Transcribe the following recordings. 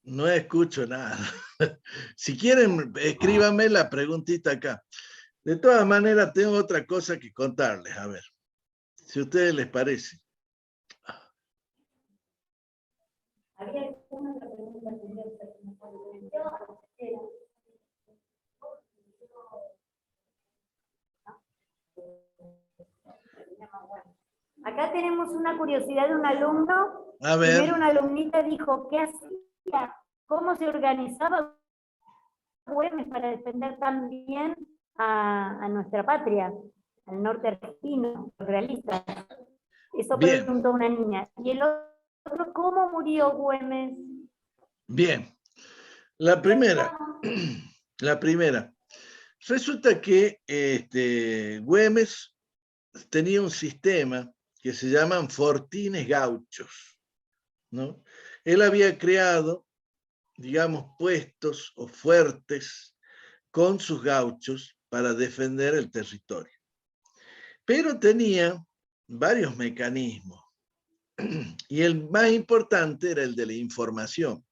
No escucho nada. Si quieren, escríbanme la preguntita acá. De todas maneras, tengo otra cosa que contarles. A ver, si a ustedes les parece. Acá tenemos una curiosidad de un alumno. A ver. Primero una alumnita dijo, ¿qué hacía? ¿Cómo se organizaba Güemes para defender también a nuestra patria, al norte argentino, los realistas? Eso Bien. preguntó una niña. Y el otro, ¿cómo murió Güemes? Bien. La primera. Resulta que Güemes tenía un sistema que se llaman fortines gauchos, ¿no? Él había creado, digamos, puestos o fuertes con sus gauchos para defender el territorio. Pero tenía varios mecanismos, y el más importante era el de la información.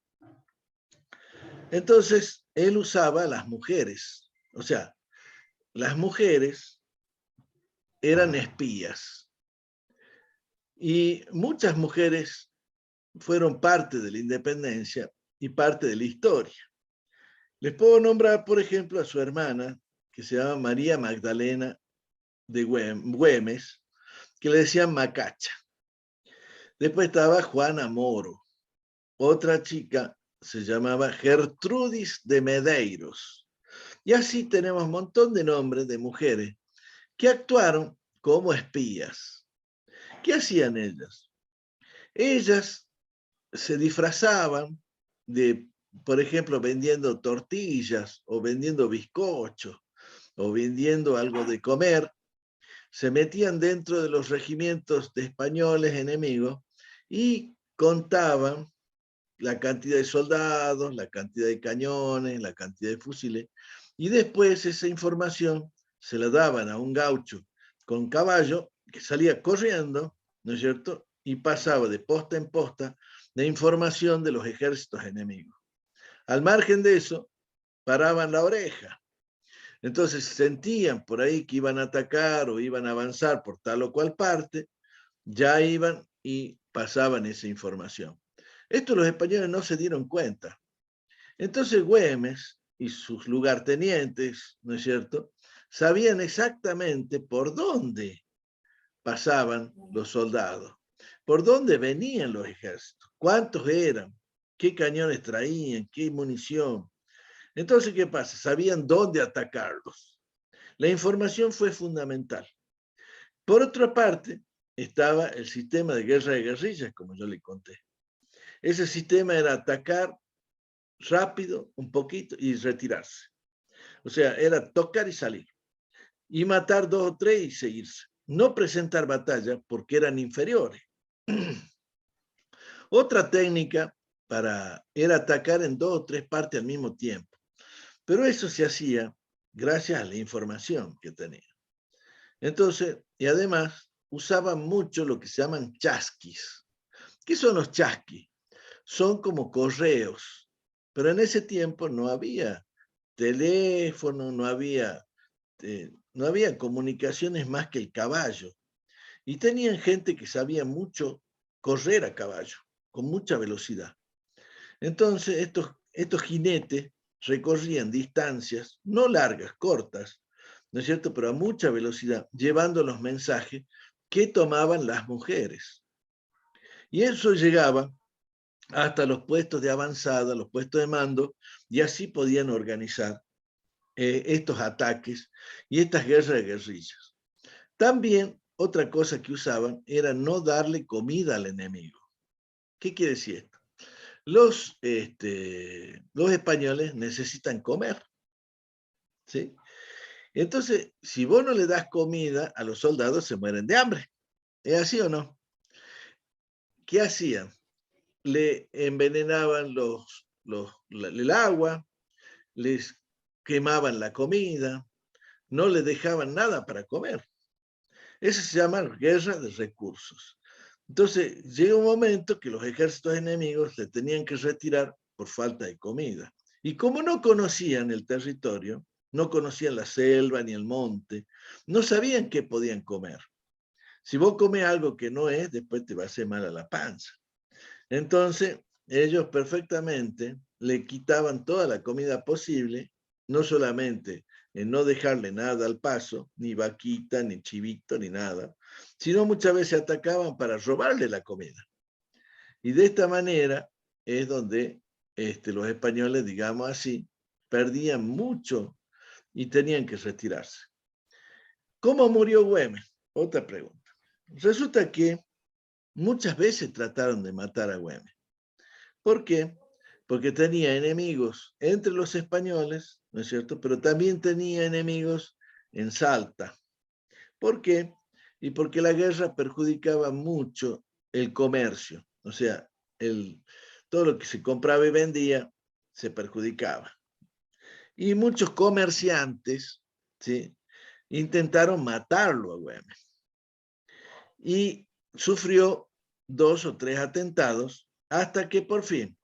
Entonces, él usaba a las mujeres, o sea, las mujeres eran espías, y muchas mujeres fueron parte de la independencia y parte de la historia. Les puedo nombrar, por ejemplo, a su hermana, que se llama María Magdalena de Güemes, que le decían Macacha. Después estaba Juana Moro. Otra chica se llamaba Gertrudis de Medeiros. Y así tenemos un montón de nombres de mujeres que actuaron como espías. ¿Qué hacían ellas? Ellas se disfrazaban de, por ejemplo, vendiendo tortillas o vendiendo bizcochos o vendiendo algo de comer. Se metían dentro de los regimientos de españoles enemigos y contaban la cantidad de soldados, la cantidad de cañones, la cantidad de fusiles, y después esa información se la daban a un gaucho con caballo que salía corriendo, ¿no es cierto?, y pasaba de posta en posta la información de los ejércitos enemigos. Al margen de eso, paraban la oreja. Entonces sentían por ahí que iban a atacar o iban a avanzar por tal o cual parte, ya iban y pasaban esa información. Esto los españoles no se dieron cuenta. Entonces Güemes y sus lugartenientes, ¿no es cierto?, sabían exactamente por dónde pasaban los soldados, por dónde venían los ejércitos, cuántos eran, qué cañones traían, qué munición. Entonces, ¿qué pasa? Sabían dónde atacarlos. La información fue fundamental. Por otra parte, estaba el sistema de guerra de guerrillas, como yo le conté. Ese sistema era atacar rápido, un poquito, y retirarse. O sea, era tocar y salir. Y matar 2 o 3 y seguirse. No presentar batalla porque eran inferiores. Otra técnica era atacar en 2 o 3 partes al mismo tiempo. Pero eso se hacía gracias a la información que tenía. Entonces, y además, usaban mucho lo que se llaman chasquis. ¿Qué son los chasquis? Son como correos, pero en ese tiempo no había teléfono, no había comunicaciones más que el caballo. Y tenían gente que sabía mucho correr a caballo, con mucha velocidad. Entonces, estos jinetes recorrían distancias, no largas, cortas, ¿no es cierto?, pero a mucha velocidad, llevando los mensajes que tomaban las mujeres. Y eso llegaba hasta los puestos de avanzada, los puestos de mando, y así podían organizar estos ataques y estas guerras de guerrillas. También otra cosa que usaban era no darle comida al enemigo. ¿Qué quiere decir esto? Los españoles necesitan comer, ¿sí? Entonces, si vos no le das comida a los soldados, se mueren de hambre. ¿Es así o no? ¿Qué hacían? le envenenaban el agua, les quemaban la comida, no les dejaban nada para comer. Eso se llama guerra de recursos. Entonces, llega un momento que los ejércitos enemigos se tenían que retirar por falta de comida. Y como no conocían el territorio, no conocían la selva ni el monte, no sabían qué podían comer. Si vos comes algo que no es, después te va a hacer mal a la panza. Entonces, ellos perfectamente le quitaban toda la comida posible, no solamente en no dejarle nada al paso, ni vaquita, ni chivito, ni nada, sino muchas veces atacaban para robarle la comida. Y de esta manera es donde los españoles, digamos así, perdían mucho y tenían que retirarse. ¿Cómo murió Güemes? Otra pregunta. Resulta que muchas veces trataron de matar a Güemes. ¿Por qué? Porque tenía enemigos entre los españoles, ¿no es cierto? Pero también tenía enemigos en Salta. ¿Por qué? Y porque la guerra perjudicaba mucho el comercio. O sea, todo lo que se compraba y vendía se perjudicaba. Y muchos comerciantes, ¿sí?, intentaron matarlo a Güemes. Y sufrió 2 o 3 atentados hasta que por fin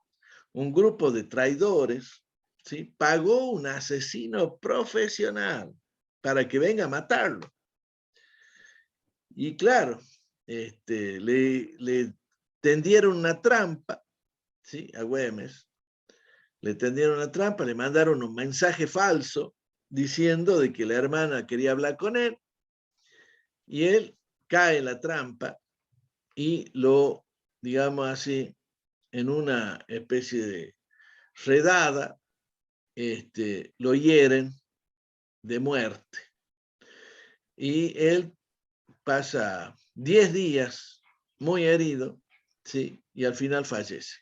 un grupo de traidores, ¿sí?, pagó un asesino profesional para que venga a matarlo. Y claro, le tendieron una trampa, ¿sí?, a Güemes. Le tendieron una trampa, le mandaron un mensaje falso diciendo de que la hermana quería hablar con él, y él cae en la trampa y lo, digamos así, en una especie de redada, lo hieren de muerte. Y él pasa 10 días muy herido, ¿sí?, y al final fallece.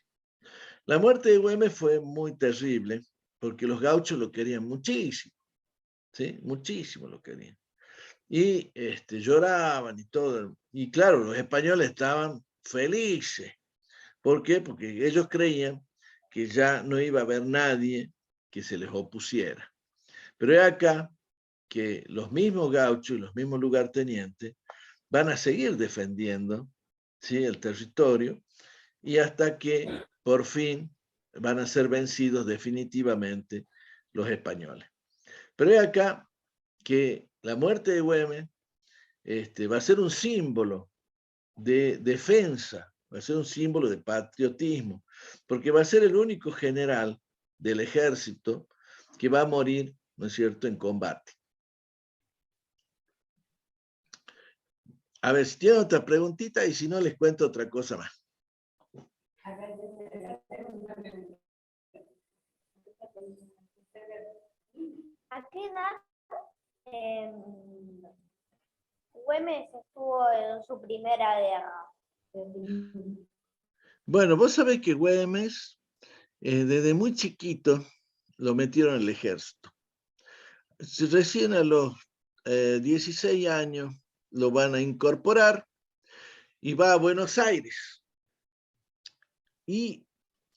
La muerte de Güemes fue muy terrible porque los gauchos lo querían muchísimo, ¿sí?, muchísimo lo querían. Y lloraban y todo. Y claro, los españoles estaban felices. ¿Por qué? Porque ellos creían que ya no iba a haber nadie que se les opusiera. Pero es acá que los mismos gauchos y los mismos lugartenientes van a seguir defendiendo, ¿sí?, el territorio, y hasta que por fin van a ser vencidos definitivamente los españoles. Pero es acá que la muerte de Güemes va a ser un símbolo de defensa, va a ser un símbolo de patriotismo, porque va a ser el único general del ejército que va a morir, ¿no es cierto?, en combate. A ver, si tienen otra preguntita, y si no, les cuento otra cosa más. ¿A qué edad Güemes estuvo en su primera guerra? Bueno, vos sabés que Güemes, desde muy chiquito, lo metieron en el ejército. Recién a los 16 años lo van a incorporar y va a Buenos Aires. Y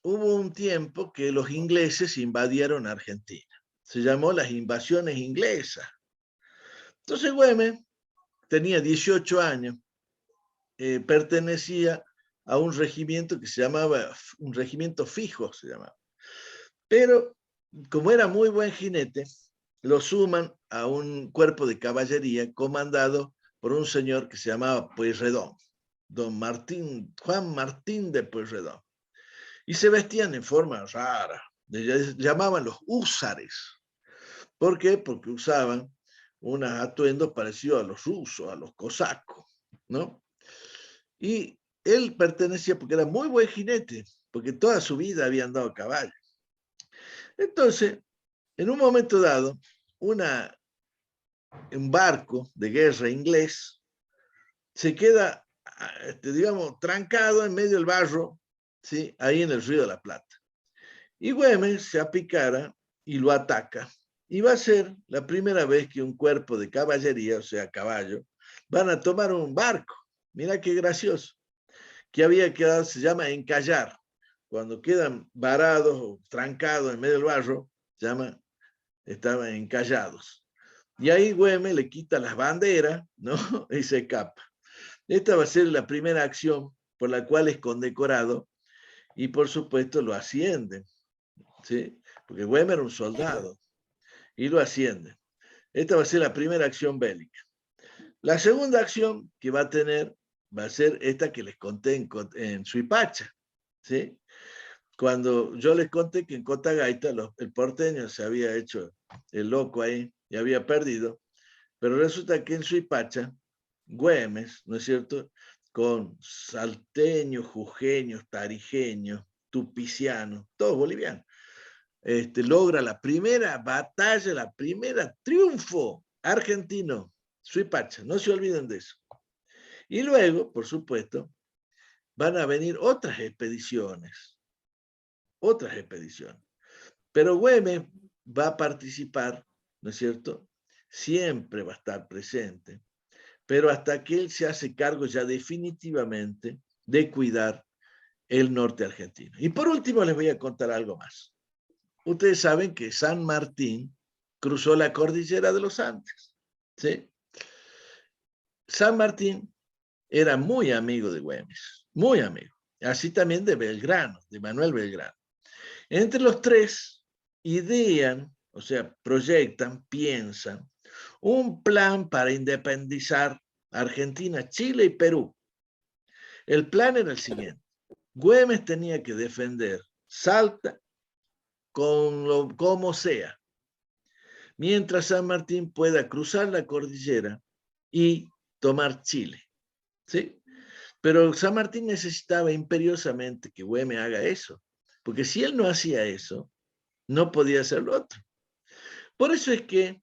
hubo un tiempo que los ingleses invadieron Argentina. Se llamó las invasiones inglesas. Entonces Güemes tenía 18 años, pertenecía a un regimiento que se llamaba, un regimiento fijo se llamaba. Pero como era muy buen jinete, lo suman a un cuerpo de caballería comandado por un señor que se llamaba Pueyrredón, Juan Martín de Pueyrredón. Y se vestían en forma rara, llamaban los húsares. ¿Por qué? Porque usaban unos atuendos parecidos a los rusos, a los cosacos, ¿no? Y él pertenecía, porque era muy buen jinete, porque toda su vida había andado a caballo. Entonces, en un momento dado, un barco de guerra inglés se queda, digamos, trancado en medio del barro, ¿sí?, ahí en el Río de la Plata. Y Güemes se apicara y lo ataca. Y va a ser la primera vez que un cuerpo de caballería, o sea, caballo, van a tomar un barco. Mira qué gracioso. Que había quedado, se llama encallar. cuando quedan varados o trancados en medio del barro, estaban encallados. Y ahí Güemes le quita las banderas, ¿no? Y se escapa. Esta va a ser la primera acción por la cual es condecorado y por supuesto lo ascienden, ¿sí? Porque Güemes era un soldado y lo ascienden. Esta va a ser la primera acción bélica. La segunda acción que va a tener va a ser esta que les conté en Suipacha, ¿sí? Cuando yo les conté que en Cotagaita el porteño se había hecho el loco ahí y había perdido, pero resulta que en Suipacha, Güemes, ¿no es cierto?, con salteños, jujeños, tarijeños, tupicianos, todos bolivianos, logra la primera batalla, la primera triunfo argentino, Suipacha, no se olviden de eso. Y luego, por supuesto, van a venir otras expediciones, pero Güemes va a participar, ¿no es cierto? Siempre va a estar presente, pero hasta que él se hace cargo ya definitivamente de cuidar el norte argentino. Y por último les voy a contar algo más. Ustedes saben que San Martín cruzó la cordillera de los Andes, ¿sí? San Martín era muy amigo de Güemes, muy amigo, así también de Belgrano, de Manuel Belgrano. Entre los tres idean, o sea, proyectan, piensan, un plan para independizar Argentina, Chile y Perú. El plan era el siguiente. Güemes tenía que defender Salta como sea, mientras San Martín pueda cruzar la cordillera y tomar Chile, ¿sí? Pero San Martín necesitaba imperiosamente que Güemes haga eso, porque si él no hacía eso, no podía hacer lo otro. Por eso es que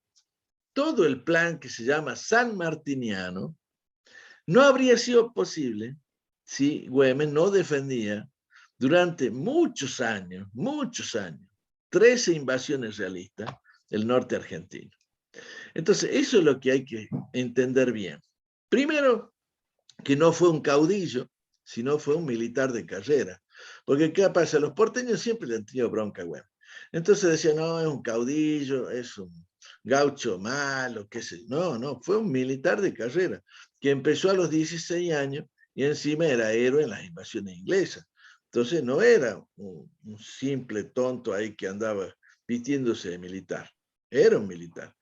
todo el plan que se llama San Martiniano no habría sido posible si Güemes no defendía durante muchos años, 13 invasiones realistas, el norte argentino. Entonces, eso es lo que hay que entender bien. Primero, que no fue un caudillo, sino fue un militar de carrera. Porque, ¿qué pasa? Los porteños siempre le han tenido bronca a Güemes. Entonces decían, no, es un caudillo, es un gaucho malo, qué sé. No, fue un militar de carrera, que empezó a los 16 años y encima era héroe en las invasiones inglesas. Entonces no era un simple tonto ahí que andaba vistiéndose de militar, era un militar.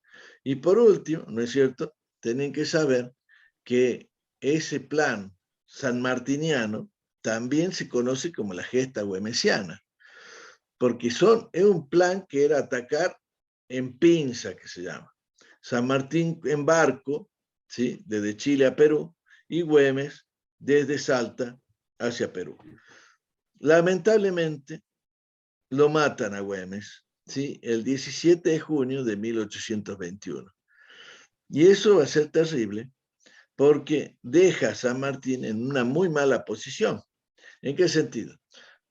Y por último, ¿no es cierto?, tienen que saber que ese plan sanmartiniano también se conoce como la gesta güemesiana, porque es un plan que era atacar en pinza, que se llama. San Martín en barco, ¿sí?, desde Chile a Perú, y Güemes desde Salta hacia Perú. Lamentablemente, lo matan a Güemes, ¿sí?, el 17 de junio de 1821. Y eso va a ser terrible, porque deja a San Martín en una muy mala posición. ¿En qué sentido?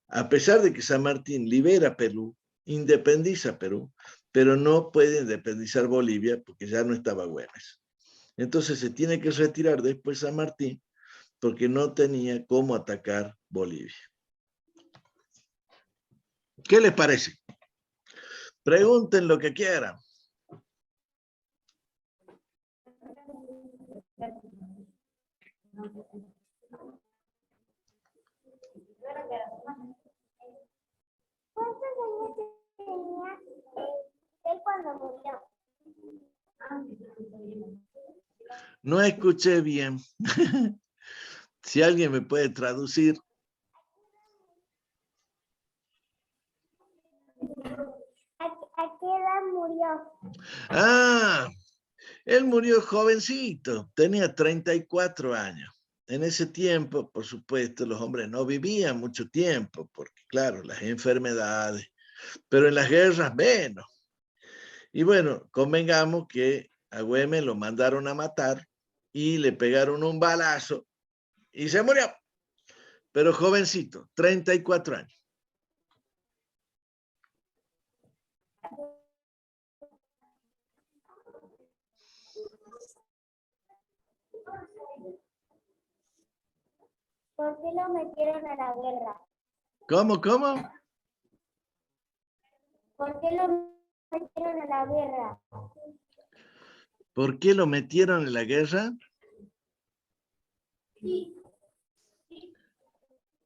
A pesar de que San Martín libera Perú, independiza Perú, pero no puede independizar Bolivia porque ya no estaba Güemes. Entonces se tiene que retirar después San Martín porque no tenía cómo atacar Bolivia. ¿Qué les parece? Pregunten lo que quieran. ¿Cuántos años tenía él cuando murió? No escuché bien. Si alguien me puede traducir. ¿A qué edad murió? Ah, él murió jovencito, tenía 34 años. En ese tiempo, por supuesto, los hombres no vivían mucho tiempo, porque claro, las enfermedades, pero en las guerras menos. Y bueno, convengamos que a Güemes lo mandaron a matar y le pegaron un balazo y se murió. Pero jovencito, 34 años. ¿Por qué lo metieron a la guerra? ¿Cómo? ¿Por qué lo metieron a la guerra? ¿Por qué lo metieron en la guerra?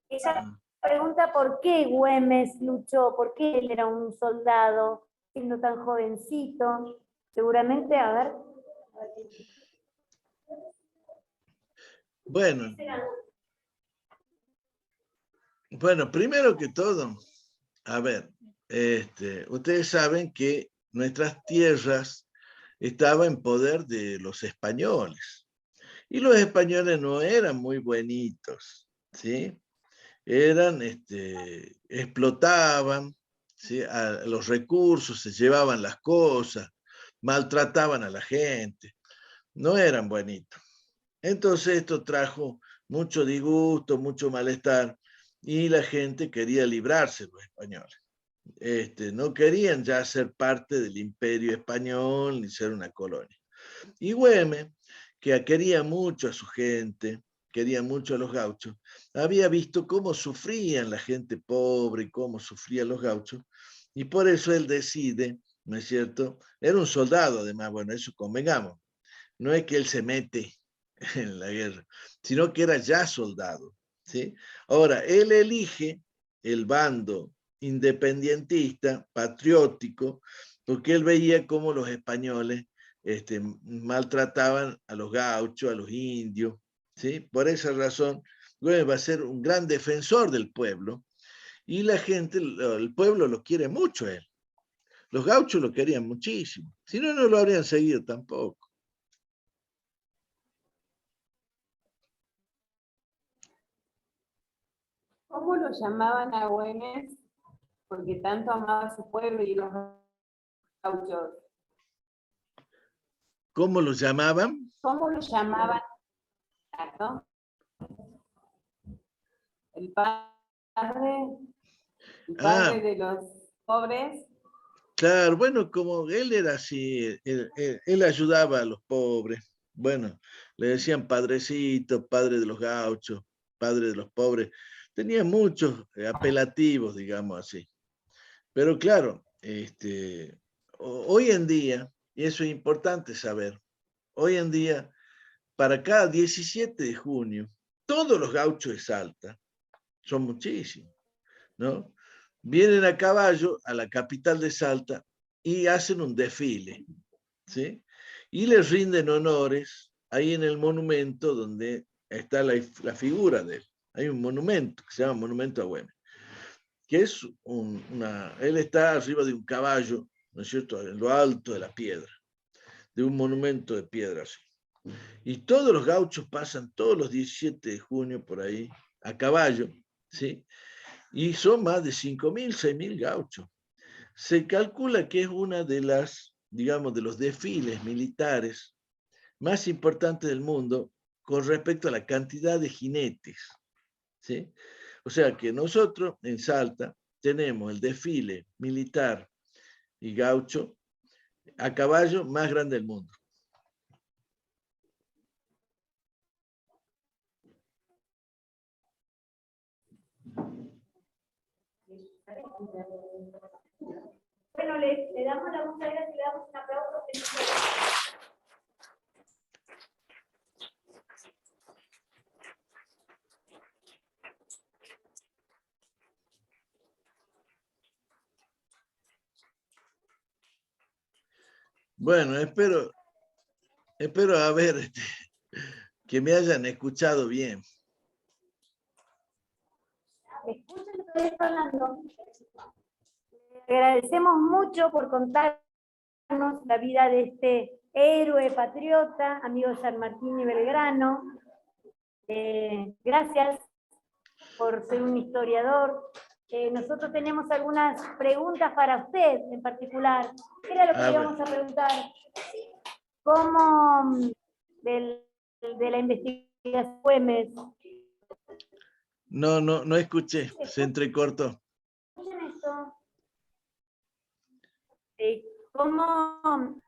Ella pregunta por qué Güemes luchó, por qué él era un soldado, siendo tan jovencito. Seguramente, a ver. Bueno, primero que todo, a ver, ustedes saben que nuestras tierras estaban en poder de los españoles. Y los españoles no eran muy buenitos, ¿sí? Explotaban, ¿sí? A los recursos, se llevaban las cosas, maltrataban a la gente, no eran buenitos. Entonces esto trajo mucho disgusto, mucho malestar, y la gente quería librarse de los españoles. No querían ya ser parte del imperio español ni ser una colonia. Y Güemes, que quería mucho a su gente, quería mucho a los gauchos, había visto cómo sufrían la gente pobre y cómo sufrían los gauchos, y por eso él decide, ¿no es cierto? Era un soldado, además, bueno, eso convengamos. No es que él se mete en la guerra, sino que era ya soldado, ¿sí? Ahora, él elige el bando independentista, patriótico, porque él veía cómo los españoles maltrataban a los gauchos, a los indios, ¿sí? Por esa razón, Güemes va a ser un gran defensor del pueblo, y la gente, el pueblo lo quiere mucho a él. Los gauchos lo querían muchísimo, si no, no lo habrían seguido tampoco. ¿Cómo lo llamaban a Güemes? Porque tanto amaba a su pueblo y los gauchos. ¿Cómo los llamaban? ¿Cómo lo llamaban? ¿No? El padre de los pobres. Claro, bueno, como él era así, él ayudaba a los pobres. Bueno, le decían padrecito, padre de los gauchos, padre de los pobres. Tenía muchos apelativos, digamos así. Pero claro, hoy en día, y eso es importante saber, hoy en día, para cada 17 de junio, todos los gauchos de Salta, son muchísimos, ¿no? Vienen a caballo a la capital de Salta y hacen un desfile, ¿sí? Y les rinden honores ahí en el monumento donde está la figura de él. Hay un monumento que se llama Monumento a Güemes, que es él está arriba de un caballo, ¿no es cierto?, en lo alto de la piedra, de un monumento de piedra así. Y todos los gauchos pasan todos los 17 de junio por ahí a caballo, ¿sí? Y son más de 5.000, 6.000 gauchos. Se calcula que es una de las, digamos, de los desfiles militares más importantes del mundo con respecto a la cantidad de jinetes, ¿sí? O sea que nosotros en Salta tenemos el desfile militar y gaucho a caballo más grande del mundo. Bueno, le damos la muchas gracias y le damos un aplauso. Bueno, espero a ver que me hayan escuchado bien. Escuchen lo que estoy hablando. Le agradecemos mucho por contarnos la vida de este héroe patriota, amigo de San Martín y Belgrano. Gracias por ser un historiador. Nosotros tenemos algunas preguntas para usted en particular. ¿Qué era lo que le íbamos a preguntar? ¿Cómo de la investigación Güemes? No escuché, se entrecortó. Escuchen esto. ¿Cómo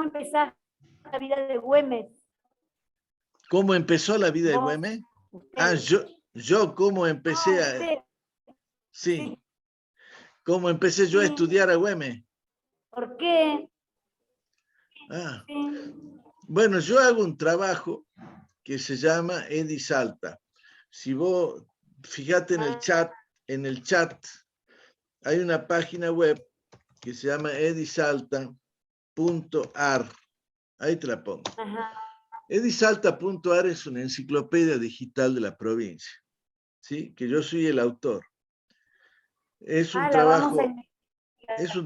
empezaste la vida de Güemes? ¿Cómo empezó la vida de Güemes? Ah, yo cómo empecé a... Sí. ¿Cómo empecé yo a estudiar a Güemes? ¿Por qué? Ah. Sí. Bueno, yo hago un trabajo que se llama Edisalta. Si vos fíjate en el chat hay una página web que se llama edisalta.ar. Ahí te la pongo. Ajá. Edisalta.ar es una enciclopedia digital de la provincia, ¿sí? Que yo soy el autor. Es un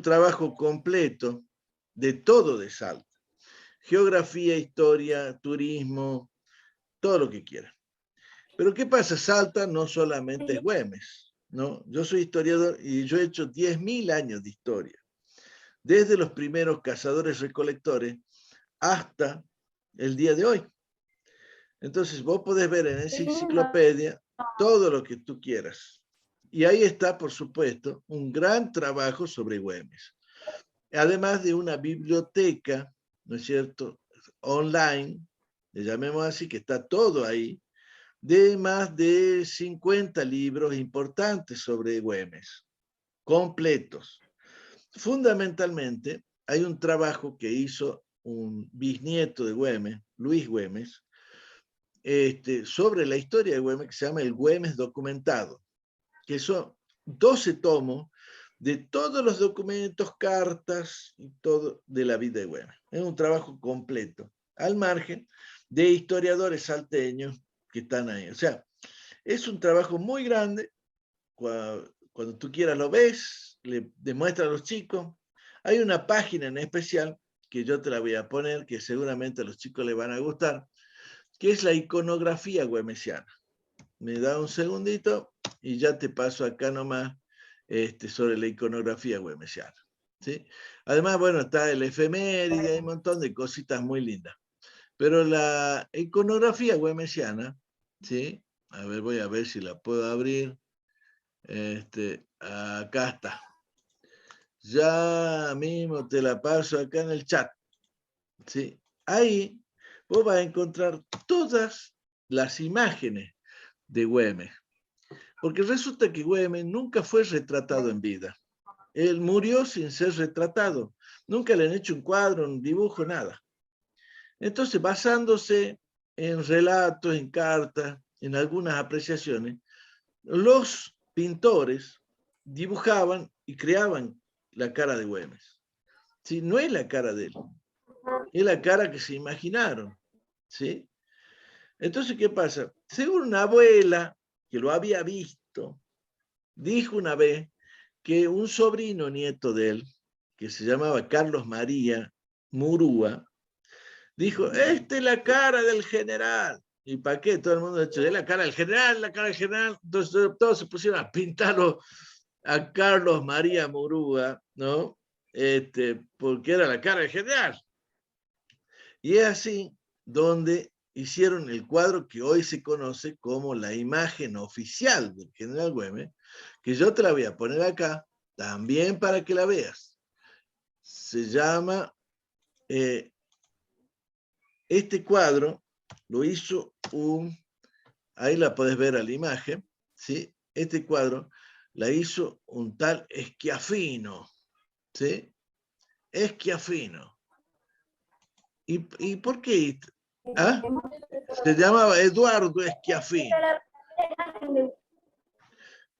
trabajo completo de todo de Salta. Geografía, historia, turismo, todo lo que quieran. Pero ¿qué pasa? Salta no solamente es Güemes, ¿no? Yo soy historiador y yo he hecho 10.000 años de historia. Desde los primeros cazadores-recolectores hasta el día de hoy. Entonces vos podés ver en esa enciclopedia todo lo que tú quieras. Y ahí está, por supuesto, un gran trabajo sobre Güemes. Además de una biblioteca, ¿no es cierto?, online, le llamemos así, que está todo ahí, de más de 50 libros importantes sobre Güemes, completos. Fundamentalmente, hay un trabajo que hizo un bisnieto de Güemes, Luis Güemes, sobre la historia de Güemes, que se llama El Güemes Documentado, que son 12 tomos de todos los documentos, cartas y todo de la vida de Güemes. Es un trabajo completo, al margen de historiadores salteños que están ahí. O sea, es un trabajo muy grande. Cuando tú quieras lo ves, le demuestras a los chicos. Hay una página en especial que yo te la voy a poner, que seguramente a los chicos les van a gustar, que es la iconografía güemesiana. Me da un segundito y ya te paso acá nomás sobre la iconografía güemesiana, ¿sí? Además, bueno, está el efeméride, hay un montón de cositas muy lindas. Pero la iconografía güemesiana, ¿sí? A ver, voy a ver si la puedo abrir. Acá está. Ya mismo te la paso acá en el chat, ¿sí? Ahí vos vas a encontrar todas las imágenes de Güemes. Porque resulta que Güemes nunca fue retratado en vida. Él murió sin ser retratado. Nunca le han hecho un cuadro, un dibujo, nada. Entonces, basándose en relatos, en cartas, en algunas apreciaciones, los pintores dibujaban y creaban la cara de Güemes. ¿Sí? No es la cara de él, es la cara que se imaginaron. ¿Sí? Entonces, ¿qué pasa? Según una abuela que lo había visto, dijo una vez que un sobrino nieto de él, que se llamaba Carlos María Murúa, dijo, esta es la cara del general. ¿Y para qué? Todo el mundo ha dicho, es la cara del general, la cara del general. Entonces todos se pusieron a pintarlo a Carlos María Murúa, ¿no? Porque era la cara del general. Y es así donde hicieron el cuadro que hoy se conoce como la imagen oficial del general Güemes, que yo te la voy a poner acá, también para que la veas. Se llama, este cuadro lo hizo ahí la podés ver a la imagen, ¿sí? Este cuadro la hizo un tal Schiaffino, ¿sí? Schiaffino. ¿Y por qué? ¿Ah? Se llamaba Eduardo Schiaffino.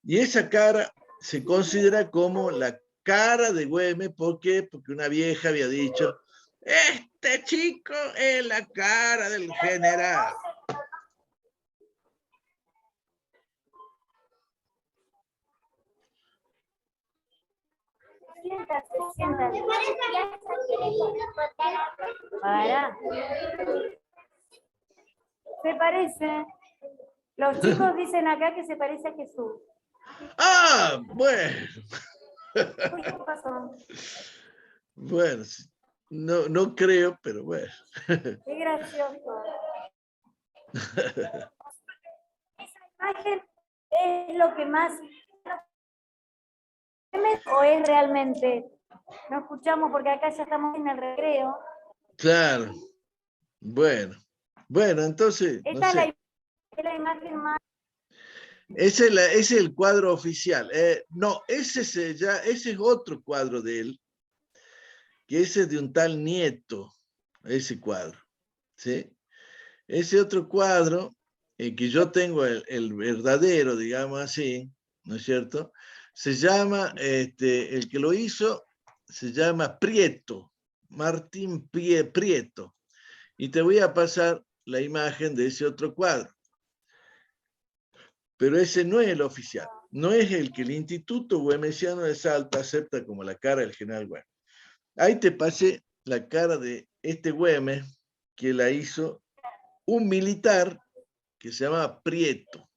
Y esa cara se considera como la cara de Güemes. ¿Por qué? Porque una vieja había dicho, este chico es la cara del general. Siéntate. Para. Se parece. Los chicos dicen acá que se parece a Jesús. Ah, bueno. ¿Qué pasó? Bueno, no creo, pero bueno. Qué gracioso. Esa imagen es lo que más... ¿O es realmente? No escuchamos porque acá ya estamos en el recreo. Claro. Bueno, entonces, no Esta sé. es la imagen más... Ese es el cuadro oficial. No, ese es otro cuadro de él, que ese es de un tal Nieto, ese cuadro. ¿Sí? Ese otro cuadro, que yo tengo el verdadero, digamos así, ¿no es cierto? Se llama, el que lo hizo, se llama Prieto, Martín Prieto. Y te voy a pasar la imagen de ese otro cuadro. Pero ese no es el oficial, no es el que el Instituto Güemesiano de Salta acepta como la cara del general Güemes. Ahí te pasé la cara de este Güemes que la hizo un militar que se llama Prieto.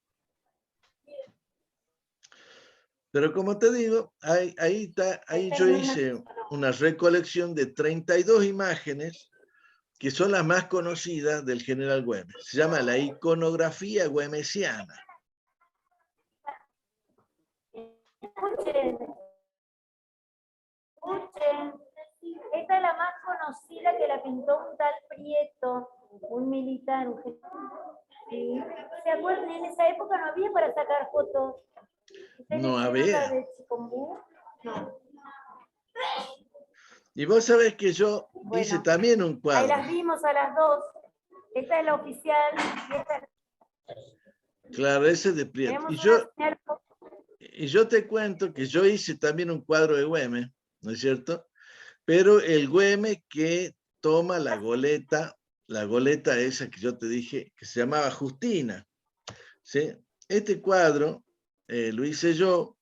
Pero como te digo, ahí yo hice una recolección de 32 imágenes que son las más conocidas del general Güemes. Se llama la iconografía güemesiana. Escuchen, esta es la más conocida, que la pintó un tal Prieto, un militar, un ¿sí? ¿Se acuerdan? En esa época no había para sacar fotos. No había. De Chicombú? No. Y vos sabés que yo hice también un cuadro. Ahí las vimos a las dos. Esta es la oficial. Claro, ese es de Prieto. Y yo te cuento que yo hice también un cuadro de Güemes, ¿no es cierto? Pero el Güemes que toma la goleta esa que yo te dije, que se llamaba Justina. ¿Sí? Este cuadro lo hice yo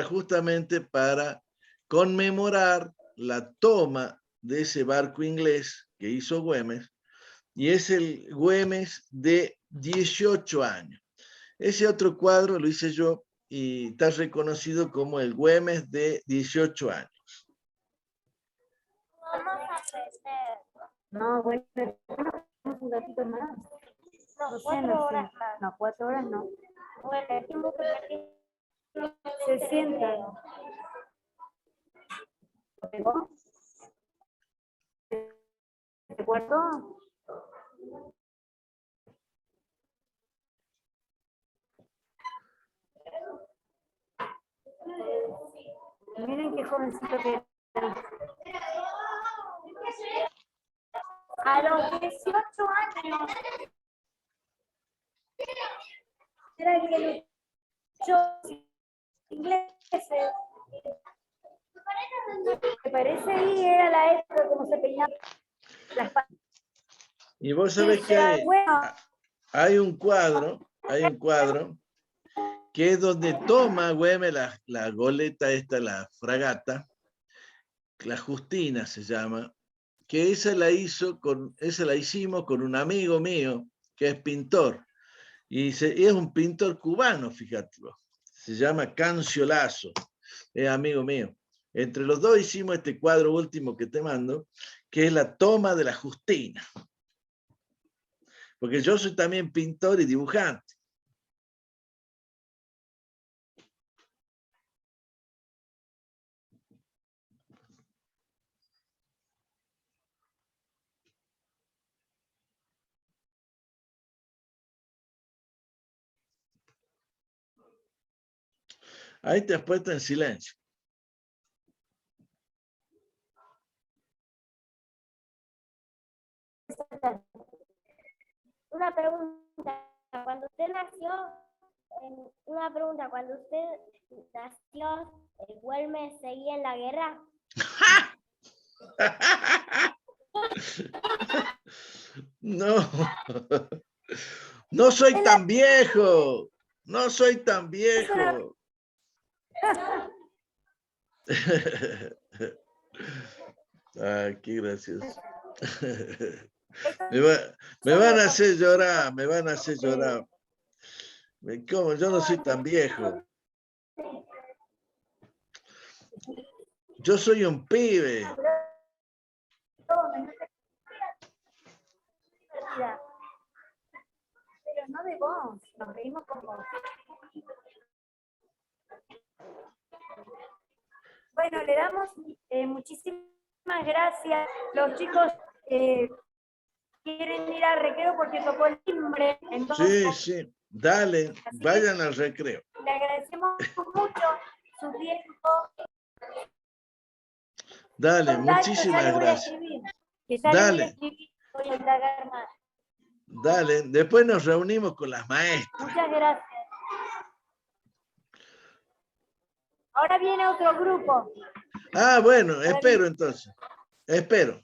justamente para conmemorar la toma de ese barco inglés que hizo Güemes, y es el Güemes de 18 años. Ese otro cuadro lo hice yo y está reconocido como el Güemes de 18 años. No, bueno, un ratito más. No, 4 horas. No, 4 horas no. Bueno, tengo que 60. ¿Pegó? ¿De acuerdo? Miren qué jovencito que era. A los 18 años era que luchó ingleses. Me parece ahí era la época como se peinaban las patas. Y vos sabés que hay un cuadro que es donde toma Güemes la goleta esta, la fragata, la Justina se llama, que esa la hicimos con un amigo mío que es pintor, y es un pintor cubano, fíjate, se llama Cancio Lazo, es amigo mío. Entre los dos hicimos este cuadro último que te mando, que es la toma de la Justina. Porque yo soy también pintor y dibujante. Ahí te has puesto en silencio. Una pregunta, cuando usted nació, ¿el Güemes seguía en la guerra? No, no soy tan viejo, no soy tan viejo. Ay, qué gracioso. Me van a hacer llorar, me van a hacer llorar. ¿Cómo? Yo no soy tan viejo. Yo soy un pibe. Pero no de vos, nos reímos con vos. Bueno, le damos muchísimas gracias. Los chicos quieren ir al recreo porque tocó el timbre. Entonces, Sí, sí. Dale, Así que vayan al recreo. le agradecemos mucho su tiempo. Dale, Contacto, ya le muchísimas voy a gracias. escribir. Que ya le voy a Dale, escribir, voy a indagar más. dale. Después nos reunimos con las maestras. Muchas gracias. Ahora viene otro grupo. Ah, bueno, espero entonces. Espero.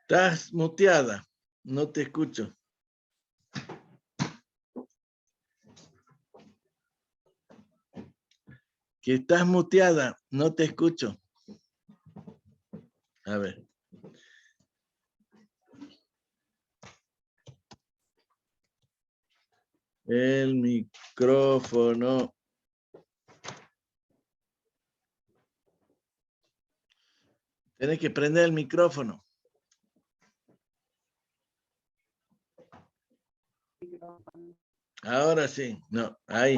Estás muteada. No te escucho. Que estás muteada. No te escucho. A ver. El micrófono. Tienes que prender el micrófono. Ahora sí. No, ahí.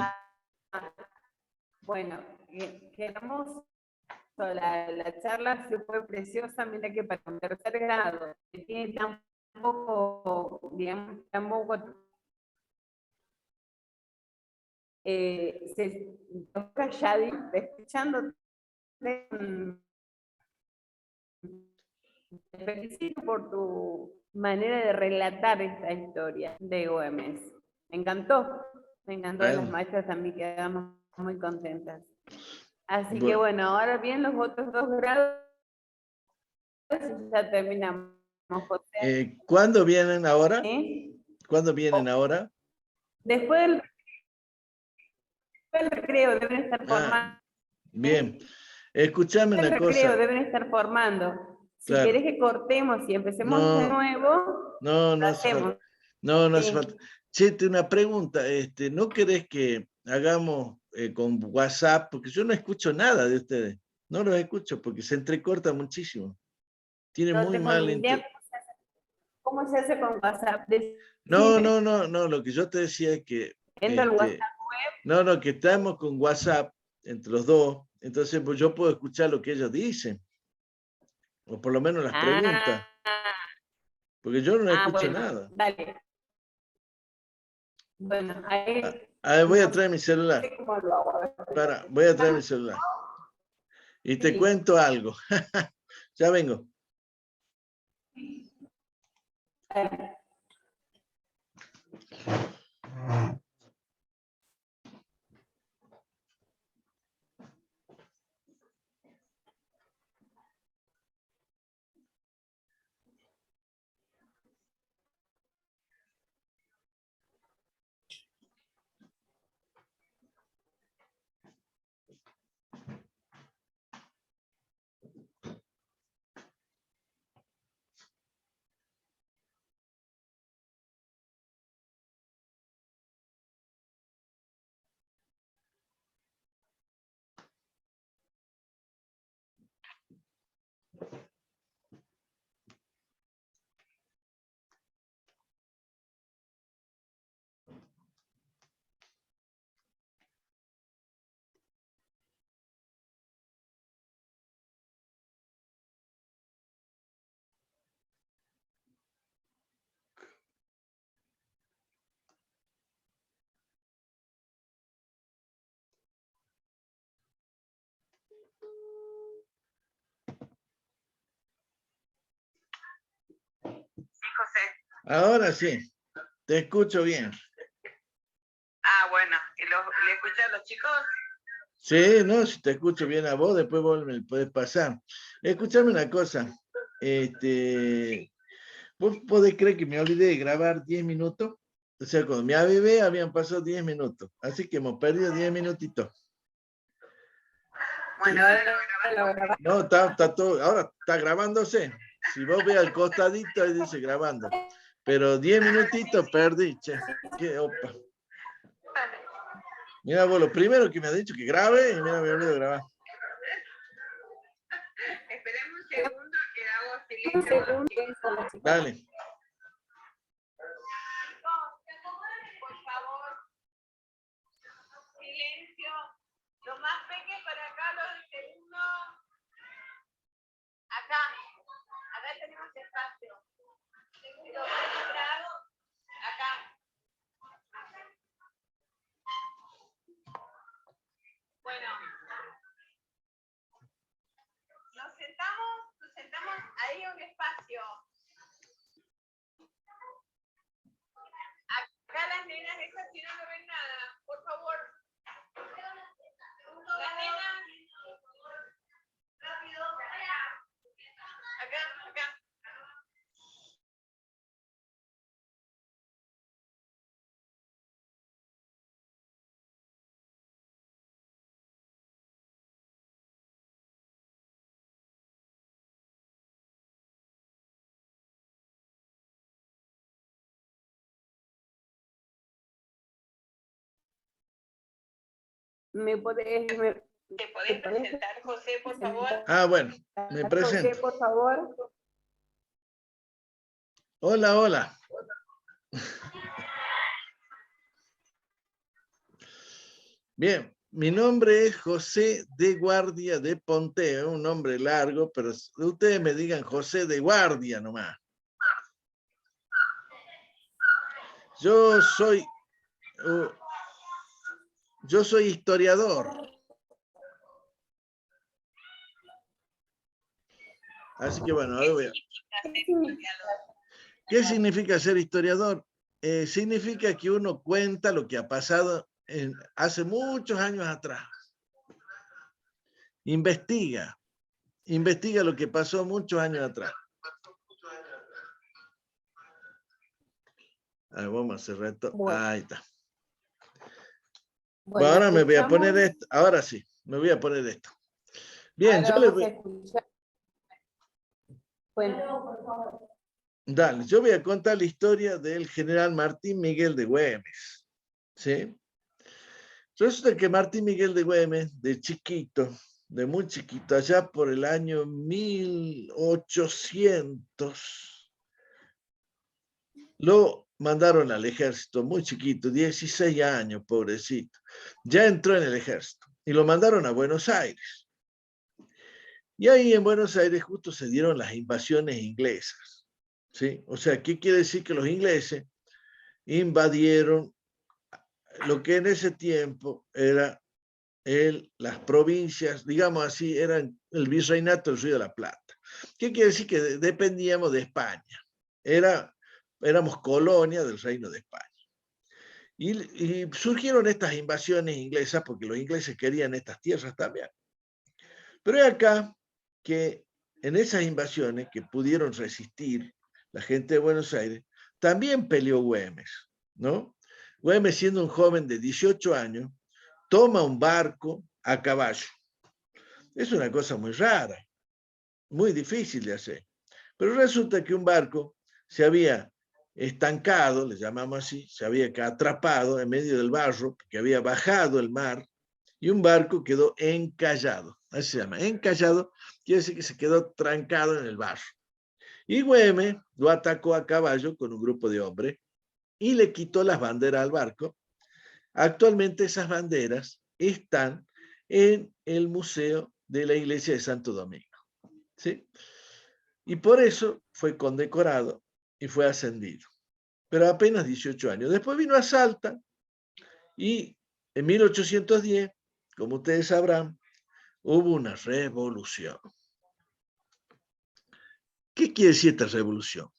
Bueno, quedamos, la charla se fue preciosa, mira que para un tercer grado, que tiene tan poco, digamos, tan poco, se toca ya escuchando. Te felicito por tu manera de relatar esta historia de Güemes. Me encantó, las Bueno, maestras también quedamos muy contentas. Así que bueno. bueno, ahora bien los otros 2 grados y ya terminamos, José. ¿Cuándo vienen ahora? ¿Eh? ¿Cuándo vienen ahora? Después del recreo deben estar Ah, formando. bien. Escúchame Después una del recreo cosa. deben estar formando. Si Claro. querés que cortemos y empecemos de No, nuevo, no, no lo hace falta. hacemos. No, no hace Sí. falta. Che, una pregunta. ¿No querés que hagamos con WhatsApp? Porque yo no escucho nada de ustedes. No los escucho porque se entrecorta muchísimo. Tiene No muy tengo mal ni idea inter... cómo se hace con WhatsApp. No, Decime, no, no, no. Lo que yo te decía es que, entro al WhatsApp. no, que estamos con WhatsApp entre los dos. Entonces, pues yo puedo escuchar lo que ellos dicen. O por lo menos las preguntas. Ah, Porque yo no escucho bueno, nada. dale. Bueno, ahí A ver, voy a no traer mi celular. sé cómo lo hago. A ver. Voy a traer mi celular. Y te Sí. cuento algo. Ya vengo. Dale. Ahora sí, te escucho bien. Ah, bueno. ¿Y le escuchan los chicos? Sí, no, si te escucho bien a vos, después vos me podés pasar. Escuchame una cosa. ¿Vos podés creer que me olvidé de grabar 10 minutos? O sea, cuando me avivé habían pasado 10 minutos. Así que hemos perdido 10 minutitos. Bueno, ahora lo grabamos. No, está todo, ahora está grabándose. Si vos ves al costadito, ahí dice grabando. Pero 10 minutitos perdí, che. Qué opa. Mira vos, lo primero que me ha dicho que grabe, y mira, me olvidé de grabar. Esperemos un segundo que hago silencio. Dale. Por favor. Silencio. Los más pequeños para acá, los del segundo. Acá. Acá tenemos espacio. Segundo grado. Acá. Bueno. Nos sentamos ahí en un espacio. Acá las nenas esas si no ven nada, por favor. Las nenas. Rápido. Acá. ¿Te podés presentar, José, por favor? Ah, bueno, me presento. José, por favor. Hola, hola. Bien, mi nombre es José de Guardia de Ponteo, un nombre largo, pero ustedes me digan José de Guardia nomás. Yo soy historiador. Así que bueno, ahora voy a... ¿Qué significa ser historiador? Significa que uno cuenta lo que ha pasado hace muchos años atrás. Investiga lo que pasó muchos años atrás. Vamos a hacer esto. Bueno. Ahí está. Bueno, ahora me voy a poner esto. Ahora sí, me voy a poner esto. Bien, yo le voy... Bueno. Dale, yo voy a contar la historia del general Martín Miguel de Güemes. ¿Sí? Resulta que Martín Miguel de Güemes, de chiquito, de muy chiquito, allá por el año 1800, lo mandaron al ejército, muy chiquito, 16 años, pobrecito. Ya entró en el ejército y lo mandaron a Buenos Aires. Y ahí en Buenos Aires justo se dieron las invasiones inglesas. ¿Sí? O sea, ¿qué quiere decir? Que los ingleses invadieron lo que en ese tiempo era las provincias, digamos así, eran el virreinato del Río de la Plata. ¿Qué quiere decir? Que dependíamos de España. Éramos colonia del Reino de España. Y surgieron estas invasiones inglesas porque los ingleses querían estas tierras también. Pero es acá que en esas invasiones que pudieron resistir la gente de Buenos Aires, también peleó Güemes, ¿no? Güemes, siendo un joven de 18 años, toma un barco a caballo. Es una cosa muy rara, muy difícil de hacer. Pero resulta que un barco se había estancado, le llamamos así, se había atrapado en medio del barro, porque había bajado el mar, y un barco quedó encallado. Así se llama, encallado, quiere decir que se quedó trancado en el barro. Y Güemes lo atacó a caballo con un grupo de hombres y le quitó las banderas al barco. Actualmente esas banderas están en el Museo de la Iglesia de Santo Domingo. ¿Sí? Y por eso fue condecorado y fue ascendido. Pero apenas 18 años. Después vino a Salta y en 1810, como ustedes sabrán, hubo una revolución. ¿Qué quiere decir esta revolución?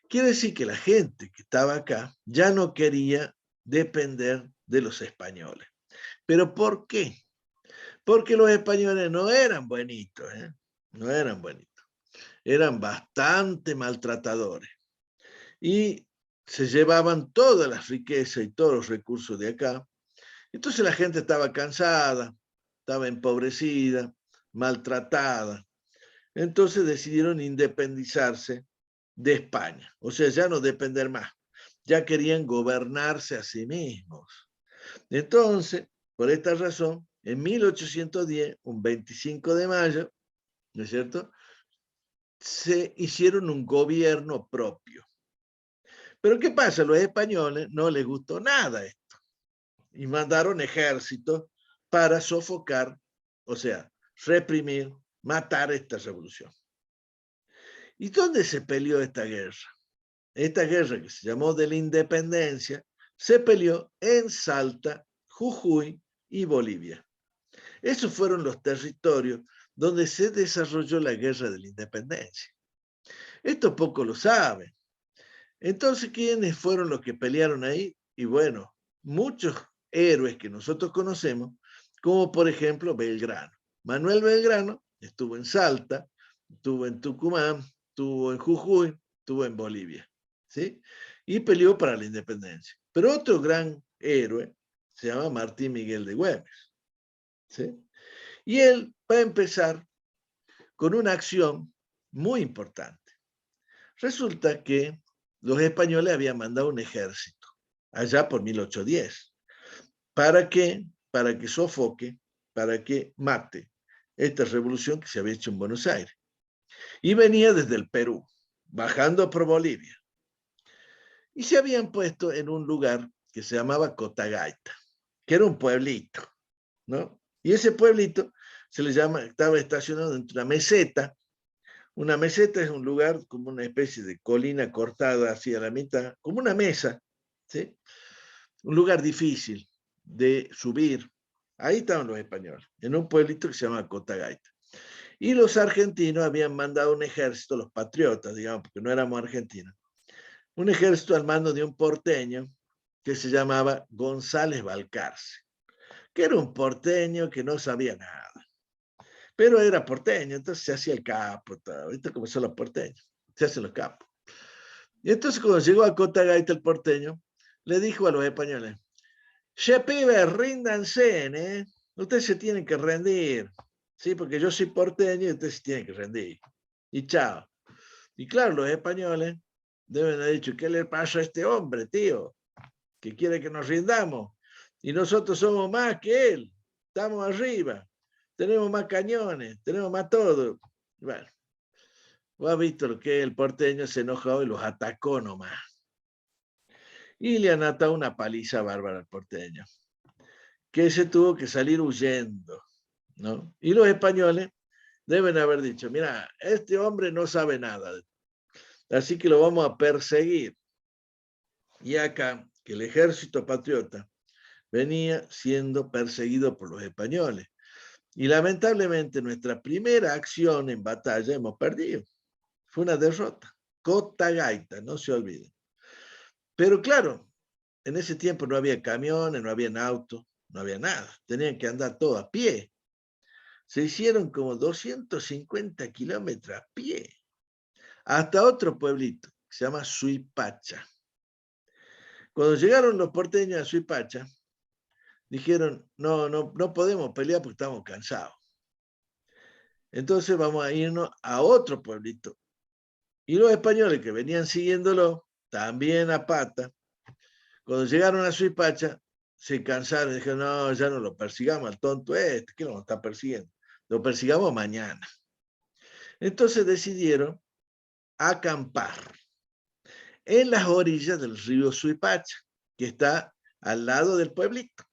Quiere decir que la gente que estaba acá ya no quería depender de los españoles. ¿Pero por qué? Porque los españoles no eran buenitos, ¿eh? No eran buenitos. Eran bastante maltratadores. Y se llevaban todas las riquezas y todos los recursos de acá. Entonces la gente estaba cansada, estaba empobrecida, maltratada. Entonces decidieron independizarse de España. O sea, ya no depender más. Ya querían gobernarse a sí mismos. Entonces, por esta razón, en 1810, un 25 de mayo, ¿no es cierto?, se hicieron un gobierno propio. Pero ¿qué pasa? A los españoles no les gustó nada esto. Y mandaron ejércitos para sofocar, o sea, reprimir, matar esta revolución. ¿Y dónde se peleó esta guerra? Esta guerra, que se llamó de la independencia, se peleó en Salta, Jujuy y Bolivia. Esos fueron los territorios donde se desarrolló la guerra de la independencia. Esto poco lo saben. Entonces, ¿quiénes fueron los que pelearon ahí? Y bueno, muchos héroes que nosotros conocemos, como por ejemplo Belgrano. Manuel Belgrano estuvo en Salta, estuvo en Tucumán, estuvo en Jujuy, estuvo en Bolivia, ¿sí? Y peleó para la independencia. Pero otro gran héroe se llama Martín Miguel de Güemes, ¿sí? Y él va a empezar con una acción muy importante. Resulta que los españoles habían mandado un ejército allá por 1810. ¿Para qué? Para que sofoque, para que mate esta revolución que se había hecho en Buenos Aires. Y venía desde el Perú, bajando por Bolivia. Y se habían puesto en un lugar que se llamaba Cotagaita, que era un pueblito, ¿no? Y ese pueblito se le llama, estaba estacionado entre una meseta. Una meseta es un lugar como una especie de colina cortada hacia la mitad, como una mesa, ¿sí? Un lugar difícil de subir. Ahí estaban los españoles, en un pueblito que se llama Cotagaita. Y los argentinos habían mandado un ejército, los patriotas, digamos, porque no éramos argentinos, un ejército al mando de un porteño que se llamaba González Balcarce, que era un porteño que no sabía nada. Pero era porteño, entonces se hacía el capo, todo. ¿Viste cómo son los porteños? Se hacen los capos. Y entonces cuando llegó a Cotagaita el porteño, le dijo a los españoles, che pibes, ríndanse, ¿eh? Ustedes se tienen que rendir, ¿sí? Porque yo soy porteño y ustedes se tienen que rendir. Y chao. Y claro, los españoles deben haber dicho, ¿qué le pasa a este hombre, tío? Que quiere que nos rindamos. Y nosotros somos más que él. Estamos arriba. Tenemos más cañones, tenemos más todo. Bueno, vos has visto lo que el porteño se enojó y los atacó nomás. Y le han atado una paliza bárbara al porteño, que se tuvo que salir huyendo, ¿no? Y los españoles deben haber dicho, mira, este hombre no sabe nada, así que lo vamos a perseguir. Y acá, que el ejército patriota venía siendo perseguido por los españoles. Y lamentablemente nuestra primera acción en batalla hemos perdido. Fue una derrota. Cotagaita, no se olviden. Pero claro, en ese tiempo no había camiones, no había autos, no había nada. Tenían que andar todo a pie. Se hicieron como 250 kilómetros a pie. Hasta otro pueblito que se llama Suipacha. Cuando llegaron los porteños a Suipacha, dijeron, no podemos pelear porque estamos cansados. Entonces vamos a irnos a otro pueblito. Y los españoles que venían siguiéndolo, también a pata, cuando llegaron a Suipacha, se cansaron y dijeron, no, ya no lo persigamos al tonto este, ¿qué lo está persiguiendo? Lo persigamos mañana. Entonces decidieron acampar en las orillas del río Suipacha, que está al lado del pueblito.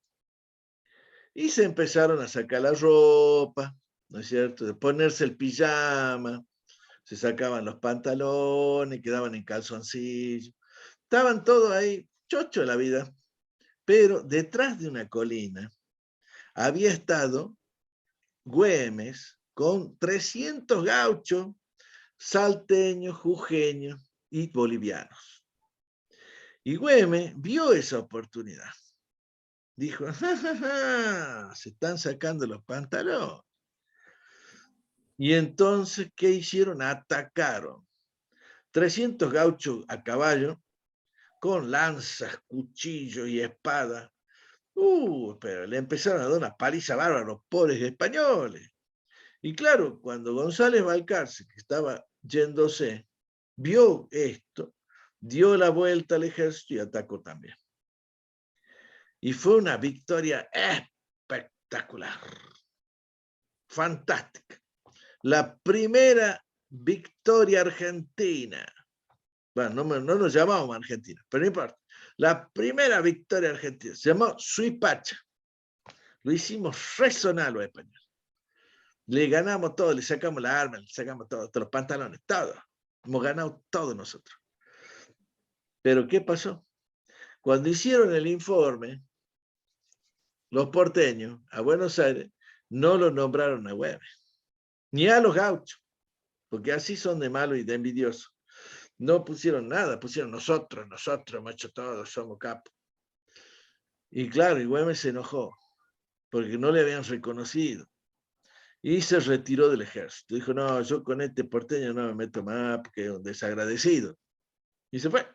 Y se empezaron a sacar la ropa, ¿no es cierto? De ponerse el pijama, se sacaban los pantalones, quedaban en calzoncillo. Estaban todos ahí, chocho de la vida. Pero detrás de una colina había estado Güemes con 300 gauchos, salteños, jujeños, y bolivianos. Y Güemes vio esa oportunidad. Dijo, ¡ja, ja, ja! Se están sacando los pantalones. Y entonces, ¿qué hicieron? Atacaron. 300 gauchos a caballo, con lanzas, cuchillos y espadas. Pero le empezaron a dar una paliza bárbara a los pobres españoles. Y claro, cuando González Balcarce, que estaba yéndose, vio esto, dio la vuelta al ejército y atacó también. Y fue una victoria espectacular, fantástica. La primera victoria argentina. Bueno, no nos llamamos Argentina, pero no importa. La primera victoria argentina se llamó Suipacha. Lo hicimos resonar a los españoles. Le ganamos todo, le sacamos la arma, le sacamos todo, los pantalones, todo. Hemos ganado todo nosotros. Pero ¿qué pasó? Cuando hicieron el informe, los porteños a Buenos Aires no lo nombraron a Güemes, ni a los gauchos, porque así son de malos y de envidiosos. No pusieron nada, pusieron nosotros hemos hecho todo, somos capos. Y claro, y Güemes se enojó, porque no le habían reconocido. Y se retiró del ejército. Dijo, no, yo con este porteño no me meto más, porque es un desagradecido. Y se fue.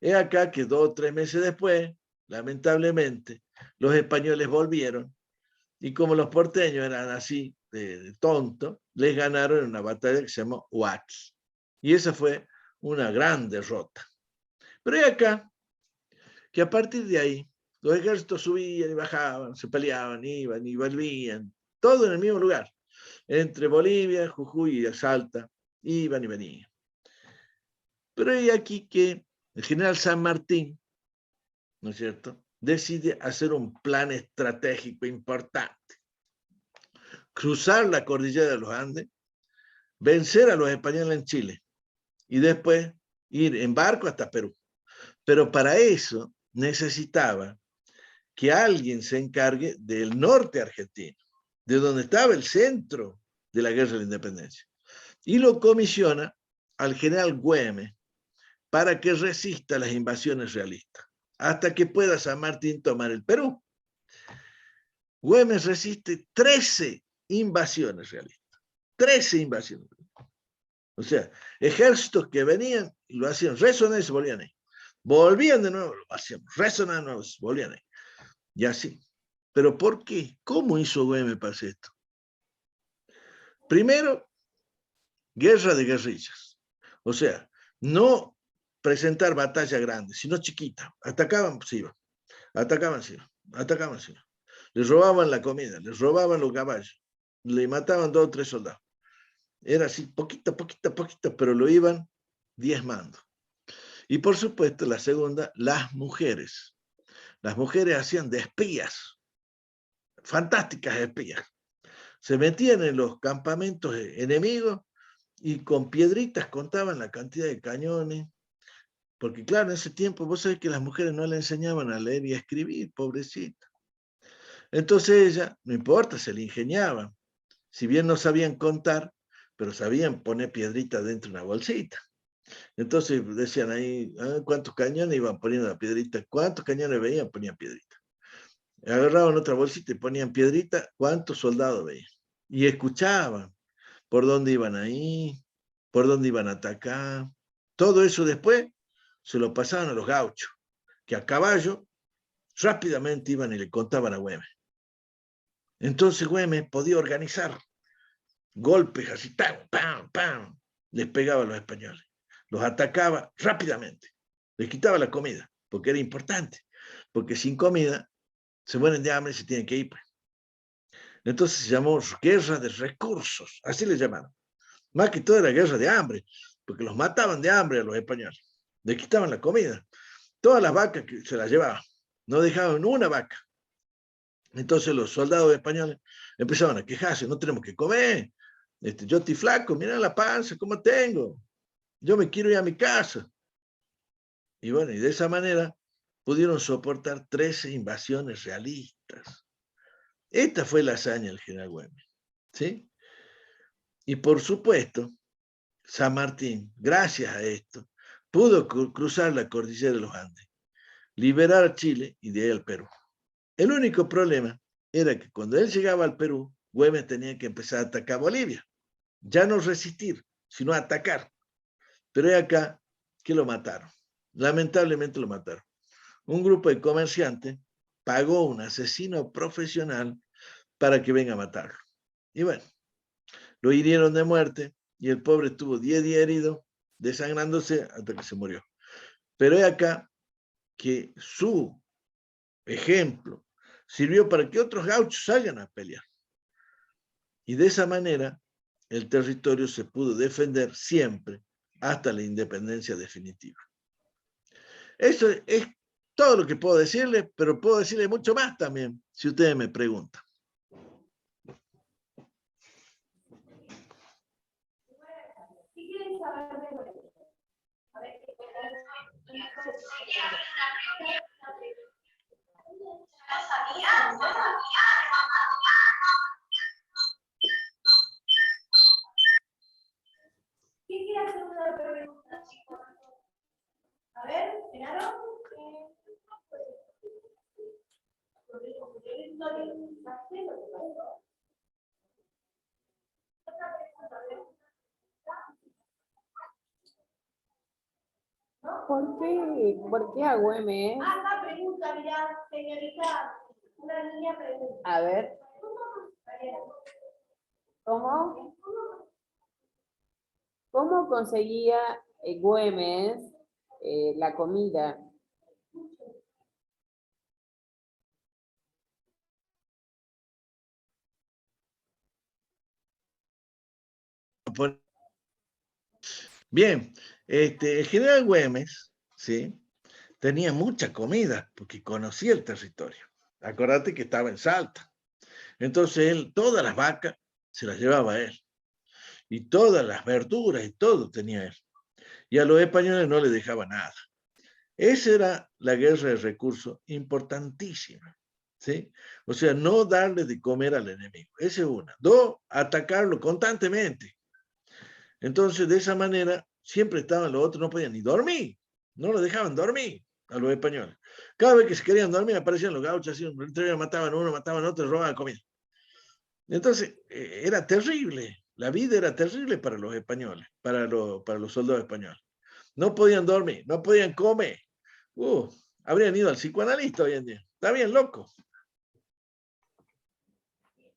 Es acá que 2 o 3 meses después, lamentablemente, los españoles volvieron, y como los porteños eran así, de tontos, les ganaron en una batalla que se llamó Huaqui. Y esa fue una gran derrota. Pero es acá que a partir de ahí, los ejércitos subían y bajaban, se peleaban, iban y volvían, todo en el mismo lugar, entre Bolivia, Jujuy y Salta, iban y venían. Pero hay aquí que el general San Martín, ¿no es cierto?, decide hacer un plan estratégico importante. Cruzar la cordillera de los Andes, vencer a los españoles en Chile y después ir en barco hasta Perú. Pero para eso necesitaba que alguien se encargue del norte argentino, de donde estaba el centro de la guerra de la independencia. Y lo comisiona al general Güemes para que resista las invasiones realistas, hasta que pueda San Martín tomar el Perú. Güemes resiste 13 invasiones realistas. 13 invasiones. O sea, ejércitos que venían y lo hacían resonar y se volvían ahí. Volvían de nuevo, lo hacían resonar de nuevo, se volvían ahí. Y así. ¿Pero por qué? ¿Cómo hizo Güemes para hacer esto? Primero, guerra de guerrillas. O sea, no presentar batalla grande, sino chiquita. Atacaban, se iban. Atacaban, se iban. Atacaban, se iban. Les robaban la comida, les robaban los caballos, le mataban 2 o 3 soldados. Era así, poquito, pero lo iban diezmando. Y por supuesto, la segunda, las mujeres. Las mujeres hacían de espías, fantásticas espías. Se metían en los campamentos enemigos y con piedritas contaban la cantidad de cañones. Porque claro, en ese tiempo vos sabés que las mujeres no le enseñaban a leer y a escribir, pobrecita. Entonces ella, no importa, se le ingeniaban. Si bien no sabían contar, pero sabían poner piedritas dentro de una bolsita. Entonces decían ahí, ¿cuántos cañones iban poniendo la piedrita? ¿Cuántos cañones veían? Ponían piedrita. Agarraban otra bolsita y ponían piedrita, ¿cuántos soldados veían? Y escuchaban por dónde iban ahí, por dónde iban a atacar. Todo eso después se lo pasaban a los gauchos, que a caballo rápidamente iban y le contaban a Güemes. Entonces Güemes podía organizar golpes así, ¡pam, pam, pam! Les pegaba a los españoles. Los atacaba rápidamente. Les quitaba la comida, porque era importante. Porque sin comida se mueren de hambre y se tienen que ir. Pues. Entonces se llamó guerra de recursos, así le llamaron. Más que todo era guerra de hambre, porque los mataban de hambre a los españoles. Les quitaban la comida. Todas las vacas que se las llevaban. No dejaban una vaca. Entonces los soldados españoles empezaban a quejarse, no tenemos que comer. Yo estoy flaco, mira la panza, ¿cómo tengo? Yo me quiero ir a mi casa. Y bueno, y de esa manera pudieron soportar 13 invasiones realistas. Esta fue la hazaña del general Güemes, ¿sí? Y por supuesto, San Martín, gracias a esto, pudo cruzar la cordillera de los Andes, liberar a Chile y de ahí al Perú. El único problema era que cuando él llegaba al Perú, Güemes tenía que empezar a atacar a Bolivia. Ya no resistir, sino atacar. Pero es acá que lo mataron. Lamentablemente lo mataron. Un grupo de comerciantes pagó un asesino profesional para que venga a matarlo. Y bueno, lo hirieron de muerte y el pobre estuvo 10 días herido, desangrándose hasta que se murió. Pero es acá que su ejemplo sirvió para que otros gauchos salgan a pelear. Y de esa manera el territorio se pudo defender siempre hasta la independencia definitiva. Eso es todo lo que puedo decirle, pero puedo decirle mucho más también, si ustedes me preguntan. ¿Quién quiere hacer una pregunta, chicos? A ver, ¿Genaro? ¿Por qué a Güemes? Acá pregunta, mirá, señorita, una niña pregunta. A ver, ¿cómo conseguía Güemes la comida? Bien, el general Güemes, ¿sí?, tenía mucha comida porque conocía el territorio. Acordate que estaba en Salta. Entonces él, todas las vacas se las llevaba a él. Y todas las verduras y todo tenía él. Y a los españoles no le dejaba nada. Esa era la guerra de recursos importantísima, ¿sí? O sea, no darle de comer al enemigo. Esa es una. Dos, atacarlo constantemente. Entonces, de esa manera, siempre estaban los otros, no podían ni dormir. No los dejaban dormir a los españoles. Cada vez que se querían dormir, aparecían los gauchos, así, mataban uno, mataban otro, robaban comida. Entonces, era terrible. La vida era terrible para los españoles, para los soldados españoles. No podían dormir, no podían comer. Habrían ido al psicoanalista hoy en día. Está bien loco.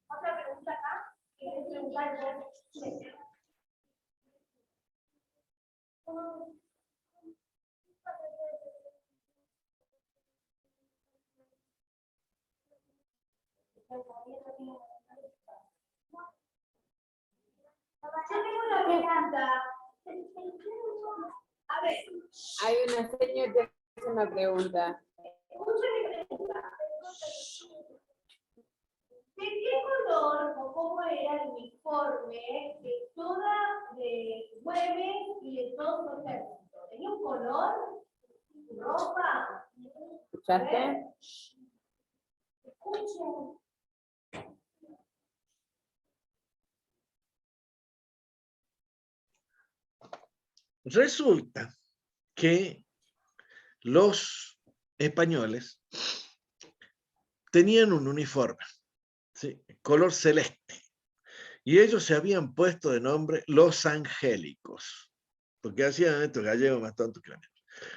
Otra pregunta acá. ¿Quieres preguntar? Yo tengo una pregunta. A ver. Hay una señora que hace una pregunta. Escuchen mi pregunta. ¿De qué color o cómo era el uniforme de Güemes y de todo su ejército? ¿Tenía un color? ¿Ropa? ¿Escuchaste? Escuchen. Resulta que los españoles tenían un uniforme, ¿sí?, color celeste, y ellos se habían puesto de nombre los angélicos, porque hacían estos gallegos más tontos que la mierda.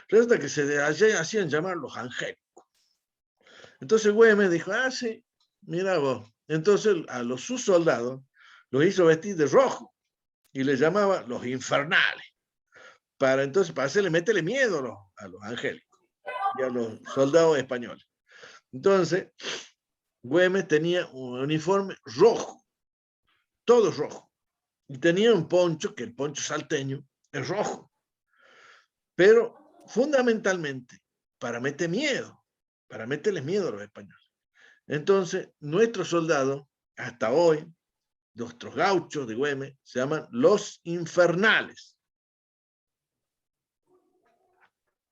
Resulta que se hacían llamar los angélicos. Entonces Güemes dijo, sí, mira vos. Entonces a sus soldados los hizo vestir de rojo y les llamaba los infernales. Para hacerle, meterle miedo a los angélicos y a los soldados españoles. Entonces, Güemes tenía un uniforme rojo, todo rojo. Y tenía un poncho, que el poncho salteño es rojo. Pero fundamentalmente para meterles miedo a los españoles. Entonces, nuestros soldados, hasta hoy, nuestros gauchos de Güemes, se llaman los infernales.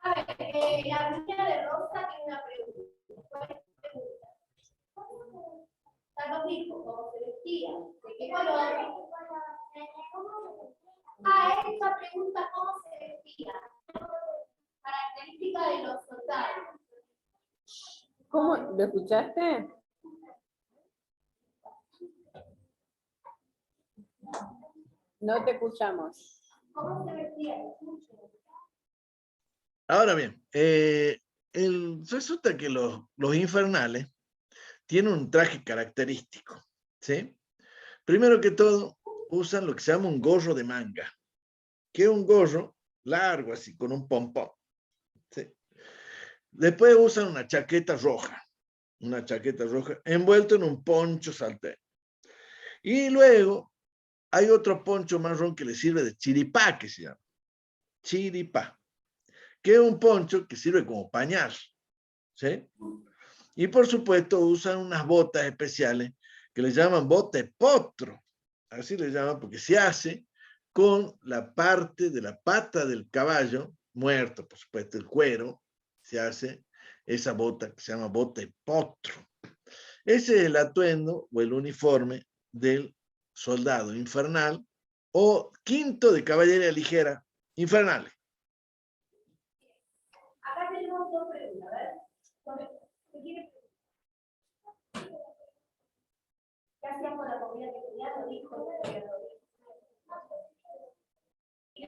A ver, la niña de Rosa tiene una pregunta. ¿Cuál es tu pregunta? Ya nos dijo cómo se vestía, de qué color. ¿Lo escuchaste? No te escuchamos. ¿Cómo se vestía? Ahora bien, resulta que los infernales tienen un traje característico, ¿sí? Primero que todo, usan lo que se llama un gorro de manga, que es un gorro largo, así, con un pompón, ¿sí? Después usan una chaqueta roja envuelto en un poncho salteño. Y luego hay otro poncho marrón que le sirve de chiripá, que se llama chiripá, que es un poncho que sirve como pañal, ¿sí? Y por supuesto usan unas botas especiales que le llaman bote potro, así le llaman porque se hace con la parte de la pata del caballo, muerto, por supuesto, el cuero, se hace esa bota que se llama bote potro. Ese es el atuendo o el uniforme del soldado infernal o quinto de caballería ligera infernales. Acá tenemos dos preguntas, a ver. ¿Qué hacían con la comida que tenían? Lo dijo, para que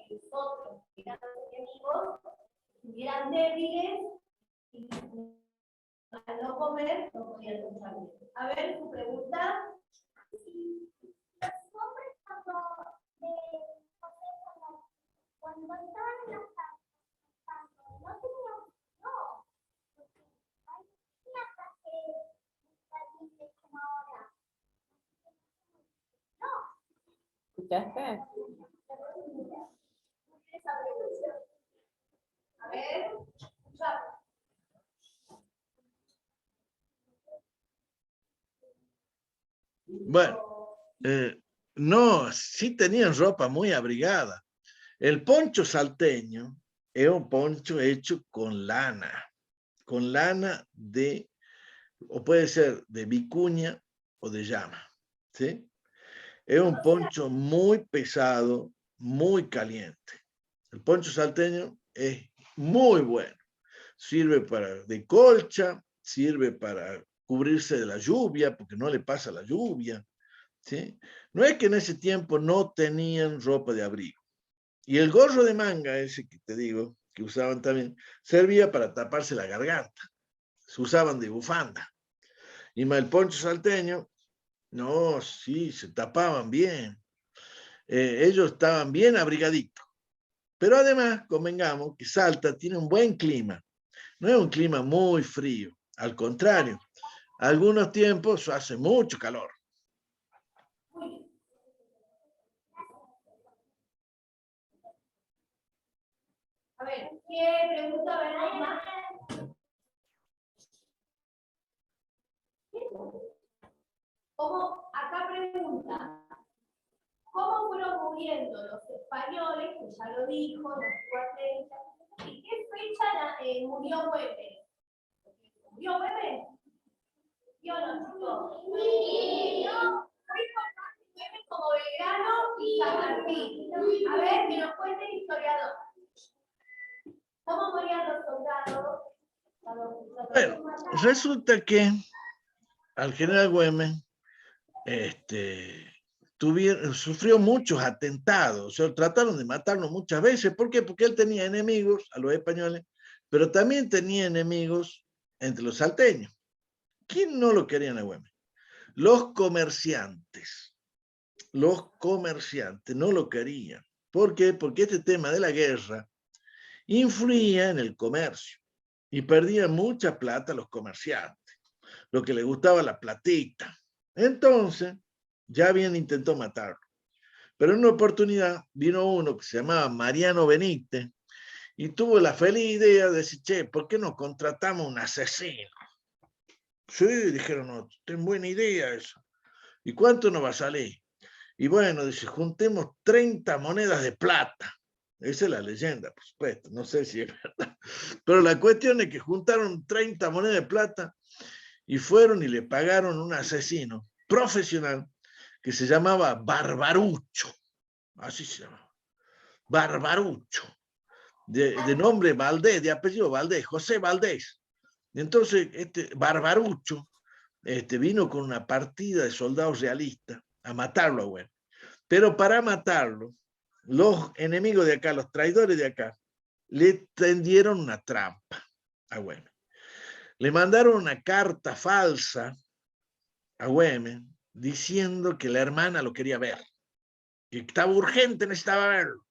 nosotros, eran enemigos, estuvieran débiles y al no comer no podían luchar bien. A ver, su pregunta. Los hombres cuando estaban en las casas, no tenían, no, hay casas que están como ahora. No. ¿Escuchaste? A ver, escuchamos. Bueno, no, sí tenían ropa muy abrigada. El poncho salteño es un poncho hecho con lana de, o puede ser de vicuña o de llama, ¿sí? Es un poncho muy pesado, muy caliente. El poncho salteño es muy bueno. Sirve de colcha, sirve para cubrirse de la lluvia, porque no le pasa la lluvia, ¿sí? No es que en ese tiempo no tenían ropa de abrigo. Y el gorro de manga, ese que te digo, que usaban también, servía para taparse la garganta. Se usaban de bufanda. Y el poncho salteño, no, sí, se tapaban bien. Ellos estaban bien abrigaditos. Pero además, convengamos que Salta tiene un buen clima. No es un clima muy frío. Al contrario, algunos tiempos hace mucho calor. A ver, ¿qué pregunta veremos más? ¿Cómo? Acá pregunta, ¿cómo fueron muriendo los españoles, que ya lo dijo, los 40, y qué fecha murió Güemes? ¿Murió Güemes? ¿Sí o no, chicos? Sí. No, fue importante Güemes como Belgrano y San Martín. A ver, que nos cuente el historiador. ¿Cómo morían los soldados? Bueno, resulta que al general Güemes sufrió muchos atentados, o sea, trataron de matarlo muchas veces. ¿Por qué? Porque él tenía enemigos, a los españoles, pero también tenía enemigos entre los salteños. ¿Quién no lo querían a Güemes? Los comerciantes no lo querían. ¿Por qué? Porque este tema de la guerra influía en el comercio y perdían mucha plata los comerciantes, lo que les gustaba la platita. Entonces, ya bien intentó matarlo. Pero en una oportunidad vino uno que se llamaba Mariano Benítez y tuvo la feliz idea de decir, che, ¿por qué no contratamos un asesino? Sí, dijeron, no, ten buena idea eso. ¿Y cuánto nos va a salir? Y bueno, dice, juntemos 30 monedas de plata. Esa es la leyenda, por supuesto, no sé si es verdad. Pero la cuestión es que juntaron 30 monedas de plata y fueron y le pagaron un asesino profesional que se llamaba Barbarucho. Así se llama. Barbarucho. De nombre Valdés, de apellido Valdés, José Valdés. Entonces, este Barbarucho vino con una partida de soldados realistas a matarlo a Güemes. Pero para matarlo, los enemigos de acá, los traidores de acá, le tendieron una trampa a Güemes. Le mandaron una carta falsa a Güemes diciendo que la hermana lo quería ver, que estaba urgente, necesitaba verlo.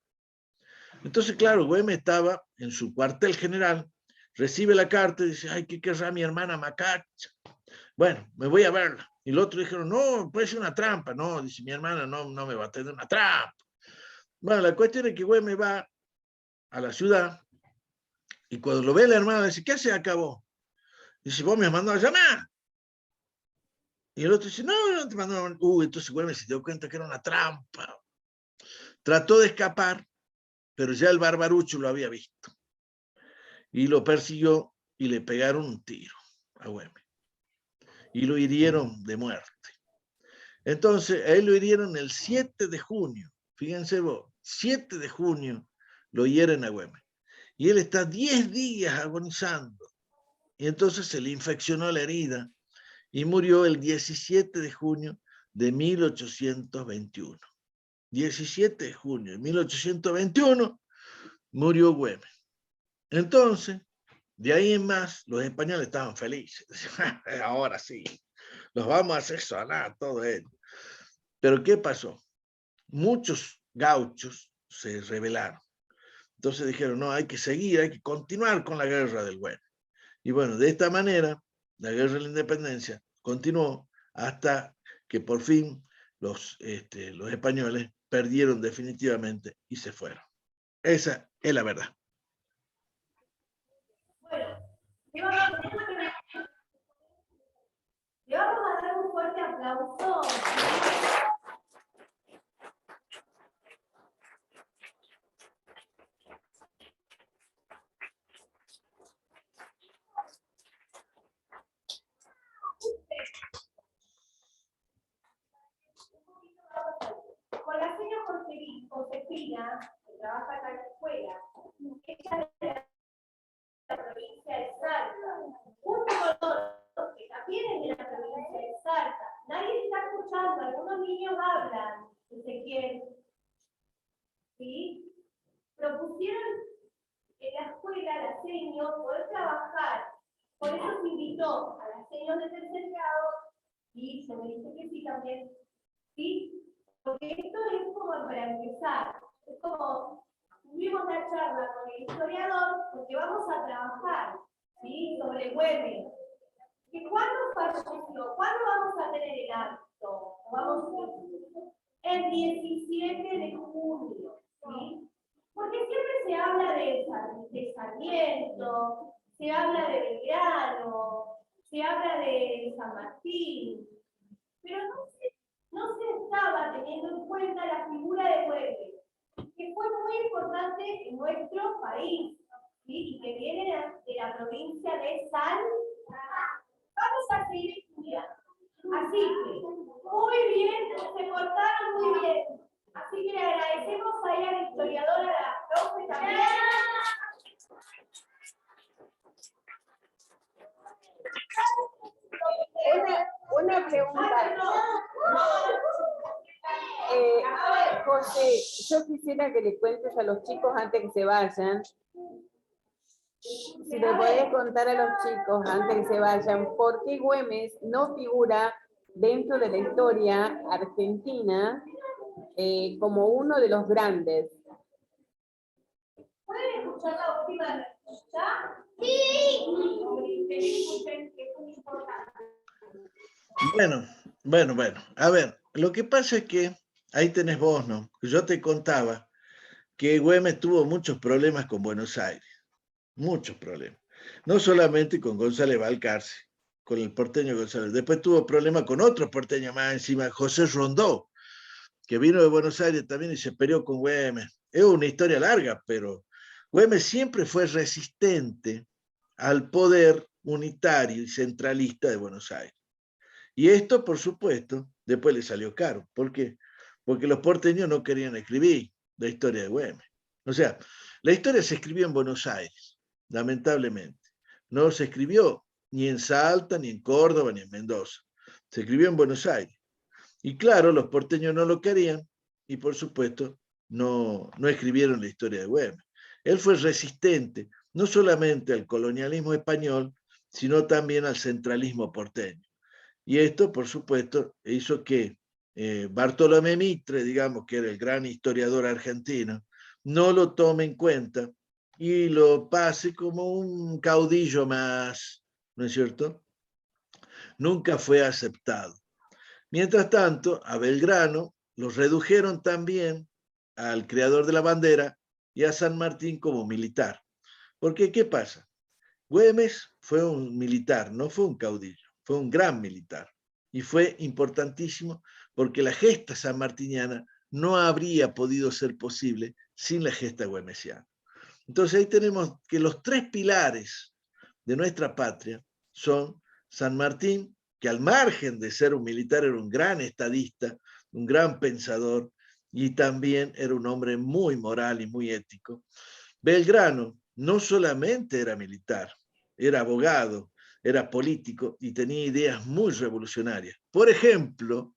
Entonces, claro, Güemes estaba en su cuartel general, recibe la carta y dice, ay, ¿qué querrá mi hermana Macacha? Bueno, me voy a verla. Y el otro dijeron, no, puede ser una trampa. No, dice, mi hermana no me va a tener una trampa. Bueno, la cuestión es que Güemes va a la ciudad y cuando lo ve la hermana le dice, ¿qué hace acá vos? Dice, vos me has mandado a llamar. Y el otro dice, no te mandó a llamar. Entonces Güemes se dio cuenta que era una trampa. Trató de escapar, pero ya el Barbarucho lo había visto. Y lo persiguió y le pegaron un tiro a Güemes. Y lo hirieron de muerte. Entonces, a él lo hirieron el 7 de junio. Fíjense vos, 7 de junio lo hieren a Güemes. Y él está 10 días agonizando. Y entonces se le infeccionó la herida y murió el 17 de junio de 1821. 17 de junio de 1821 murió Güemes. Entonces, de ahí en más, los españoles estaban felices. Ahora sí, los vamos a hacer sonar todo esto. Pero ¿qué pasó? Muchos gauchos se rebelaron. Entonces dijeron, no, hay que seguir, hay que continuar con la guerra del Güemes. Y bueno, de esta manera, la guerra de la independencia continuó hasta que por fin los españoles perdieron definitivamente y se fueron. Esa es la verdad. Bueno, le vamos a dar un fuerte aplauso. Con la señora Josefina, que trabaja acá en la escuela, ella es de la provincia de Salta, junto con otros que también es de la provincia de Salta. Nadie está escuchando, algunos niños hablan, Ezequiel. ¿Sí? Propusieron en la escuela, la seño, poder trabajar. Por eso se invitó a las seños de tercer grado y se me dice que sí también. ¿Sí? Porque esto es como para empezar. Es como, tuvimos la charla con el historiador porque vamos a trabajar, ¿sí? Sobre Güemes. ¿Y cuándo falleció? ¿Cuándo vamos a tener el acto? El 17 de junio, ¿sí? Porque siempre se habla de Sarmiento, se habla de Belgrano, se habla de San Martín, pero no se estaba teniendo en cuenta la figura de Güemes, que fue muy importante en nuestro país, ¿sí? Y que viene de la provincia de Salta. Vamos a seguir estudiando. Así que, muy bien, se portaron muy bien. Así que le agradecemos ahí a la historiadora, a la profe también. Una pregunta. José, yo quisiera que le cuentes a los chicos antes que se vayan. Si le podés contar a los chicos antes que se vayan, ¿por qué Güemes no figura dentro de la historia argentina como uno de los grandes? ¿Pueden escuchar la última respuesta? Sí. Bueno. A ver, lo que pasa es que ahí tenés vos, ¿no? Yo te contaba que Güemes tuvo muchos problemas con Buenos Aires. Muchos problemas. No solamente con González Balcarce, con el porteño González. Después tuvo problemas con otro porteño más encima, José Rondó, que vino de Buenos Aires también y se peleó con Güemes. Es una historia larga, pero Güemes siempre fue resistente al poder unitario y centralista de Buenos Aires. Y esto, por supuesto, después le salió caro. ¿Por qué? Porque los porteños no querían escribir la historia de Güemes. O sea, la historia se escribió en Buenos Aires, lamentablemente. No se escribió ni en Salta, ni en Córdoba, ni en Mendoza. Se escribió en Buenos Aires. Y claro, los porteños no lo querían y por supuesto no escribieron la historia de Güemes. Él fue resistente no solamente al colonialismo español, sino también al centralismo porteño. Y esto, por supuesto, hizo que Bartolomé Mitre, digamos, que era el gran historiador argentino, no lo tome en cuenta y lo pase como un caudillo más, ¿no es cierto? Nunca fue aceptado. Mientras tanto, a Belgrano lo redujeron también al creador de la bandera y a San Martín como militar. Porque, ¿qué pasa? Güemes fue un militar, no fue un caudillo, fue un gran militar. Y fue importantísimo porque la gesta sanmartiniana no habría podido ser posible sin la gesta güemesiana. Entonces ahí tenemos que los tres pilares de nuestra patria son San Martín, que al margen de ser un militar era un gran estadista, un gran pensador y también era un hombre muy moral y muy ético. Belgrano no solamente era militar, era abogado, era político y tenía ideas muy revolucionarias. Por ejemplo,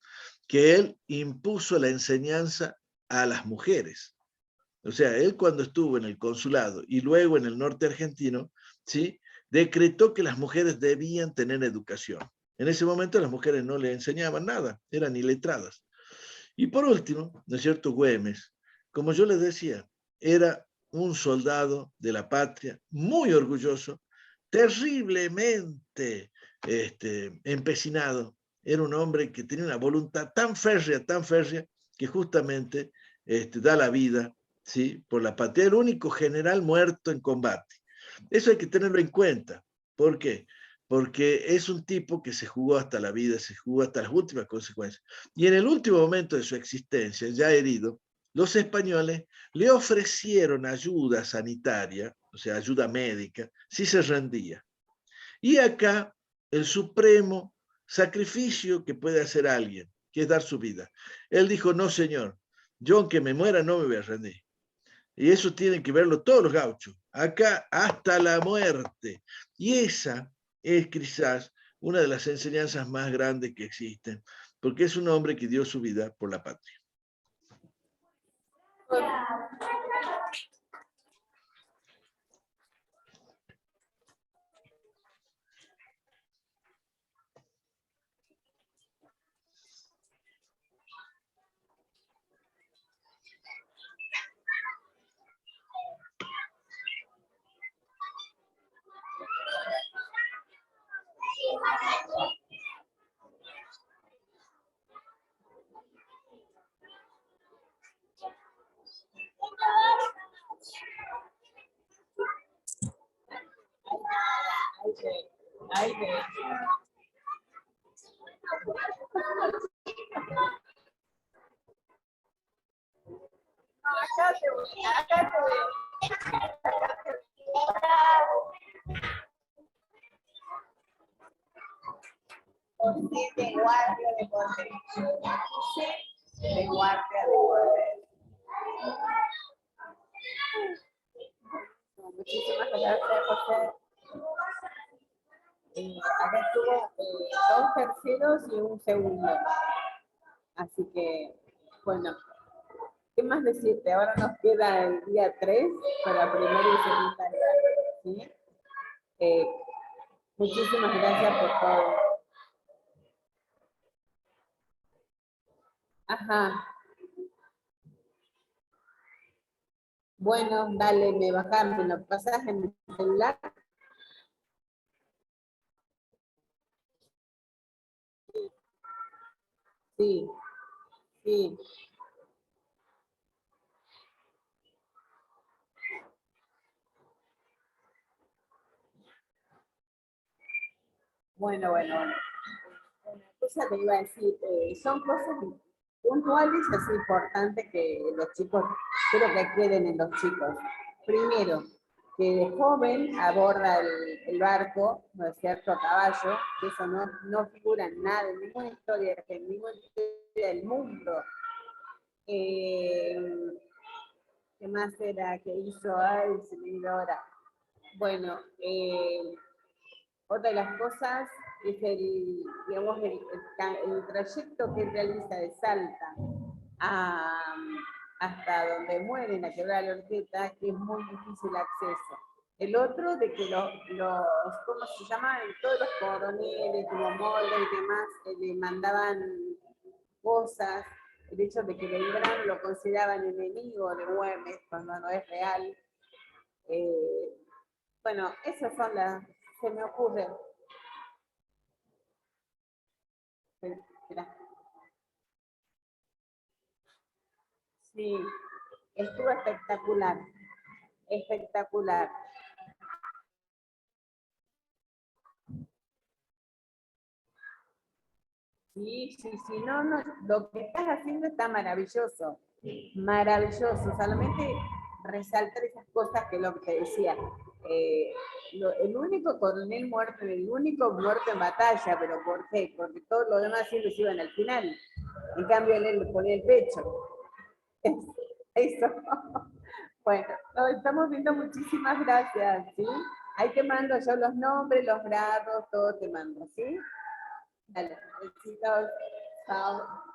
que él impuso la enseñanza a las mujeres. O sea, él cuando estuvo en el consulado y luego en el norte argentino, ¿sí?, decretó que las mujeres debían tener educación. En ese momento las mujeres no le enseñaban nada, eran iletradas. Y por último, ¿no es cierto?, Güemes, como yo les decía, era un soldado de la patria, muy orgulloso, terriblemente empecinado. Era un hombre que tenía una voluntad tan férrea, que justamente da la vida, ¿sí?, por la patria. El único general muerto en combate. Eso hay que tenerlo en cuenta. ¿Por qué? Porque es un tipo que se jugó hasta la vida, se jugó hasta las últimas consecuencias. Y en el último momento de su existencia, ya herido, los españoles le ofrecieron ayuda sanitaria, o sea, ayuda médica, si se rendía. Y acá el supremo sacrificio que puede hacer alguien, que es dar su vida. Él dijo, no señor, yo aunque me muera no me voy a rendir. Y eso tienen que verlo todos los gauchos, acá hasta la muerte. Y esa es quizás una de las enseñanzas más grandes que existen, porque es un hombre que dio su vida por la patria. Ahí ve. Acá te voy, acá te voy. José de guardia de poder. De guardia de poder. Muchísimas gracias, José. Acá estuvo 2 terceros y un segundo. Así que, bueno, ¿qué más decirte? Ahora nos queda el día 3 para primera y secundaria. ¿Sí? Muchísimas gracias por todo. Ajá. Bueno, dale, me lo pasas en el celular. Sí, sí. Bueno. Una cosa te iba a decir, son cosas puntuales, es importante que los chicos, quiero que queden en los chicos. Primero, que de joven aborda el barco, ¿no es cierto?, a caballo, que eso no figura en nada, en ninguna historia, en ninguna historia del mundo. ¿Qué más era que hizo? Ay, se me olvidó ahora. Bueno, Otra de las cosas es digamos, el trayecto que realiza de Salta hasta donde muere en la Quebrada de la Horqueta, que es muy difícil acceso. El otro de que ¿cómo se llaman? Todos los coroneles, como Molde y demás, le mandaban cosas, el hecho de que Belgrano lo consideraban enemigo de Güemes, cuando no es real. Bueno, esas son se me ocurre. Sí, estuvo espectacular, espectacular. Sí, no, lo que estás haciendo está maravilloso, maravilloso, solamente resaltar esas cosas que lo que te decía, el único coronel muerto, el único muerto en batalla, pero ¿por qué? Porque todos los demás siempre se iban al final, en cambio él le ponía el pecho. Eso. Bueno, nos estamos viendo, muchísimas gracias, ¿sí? Ahí te mando yo los nombres, los grados, todo te mando, ¿sí? Dale, besitos, chao.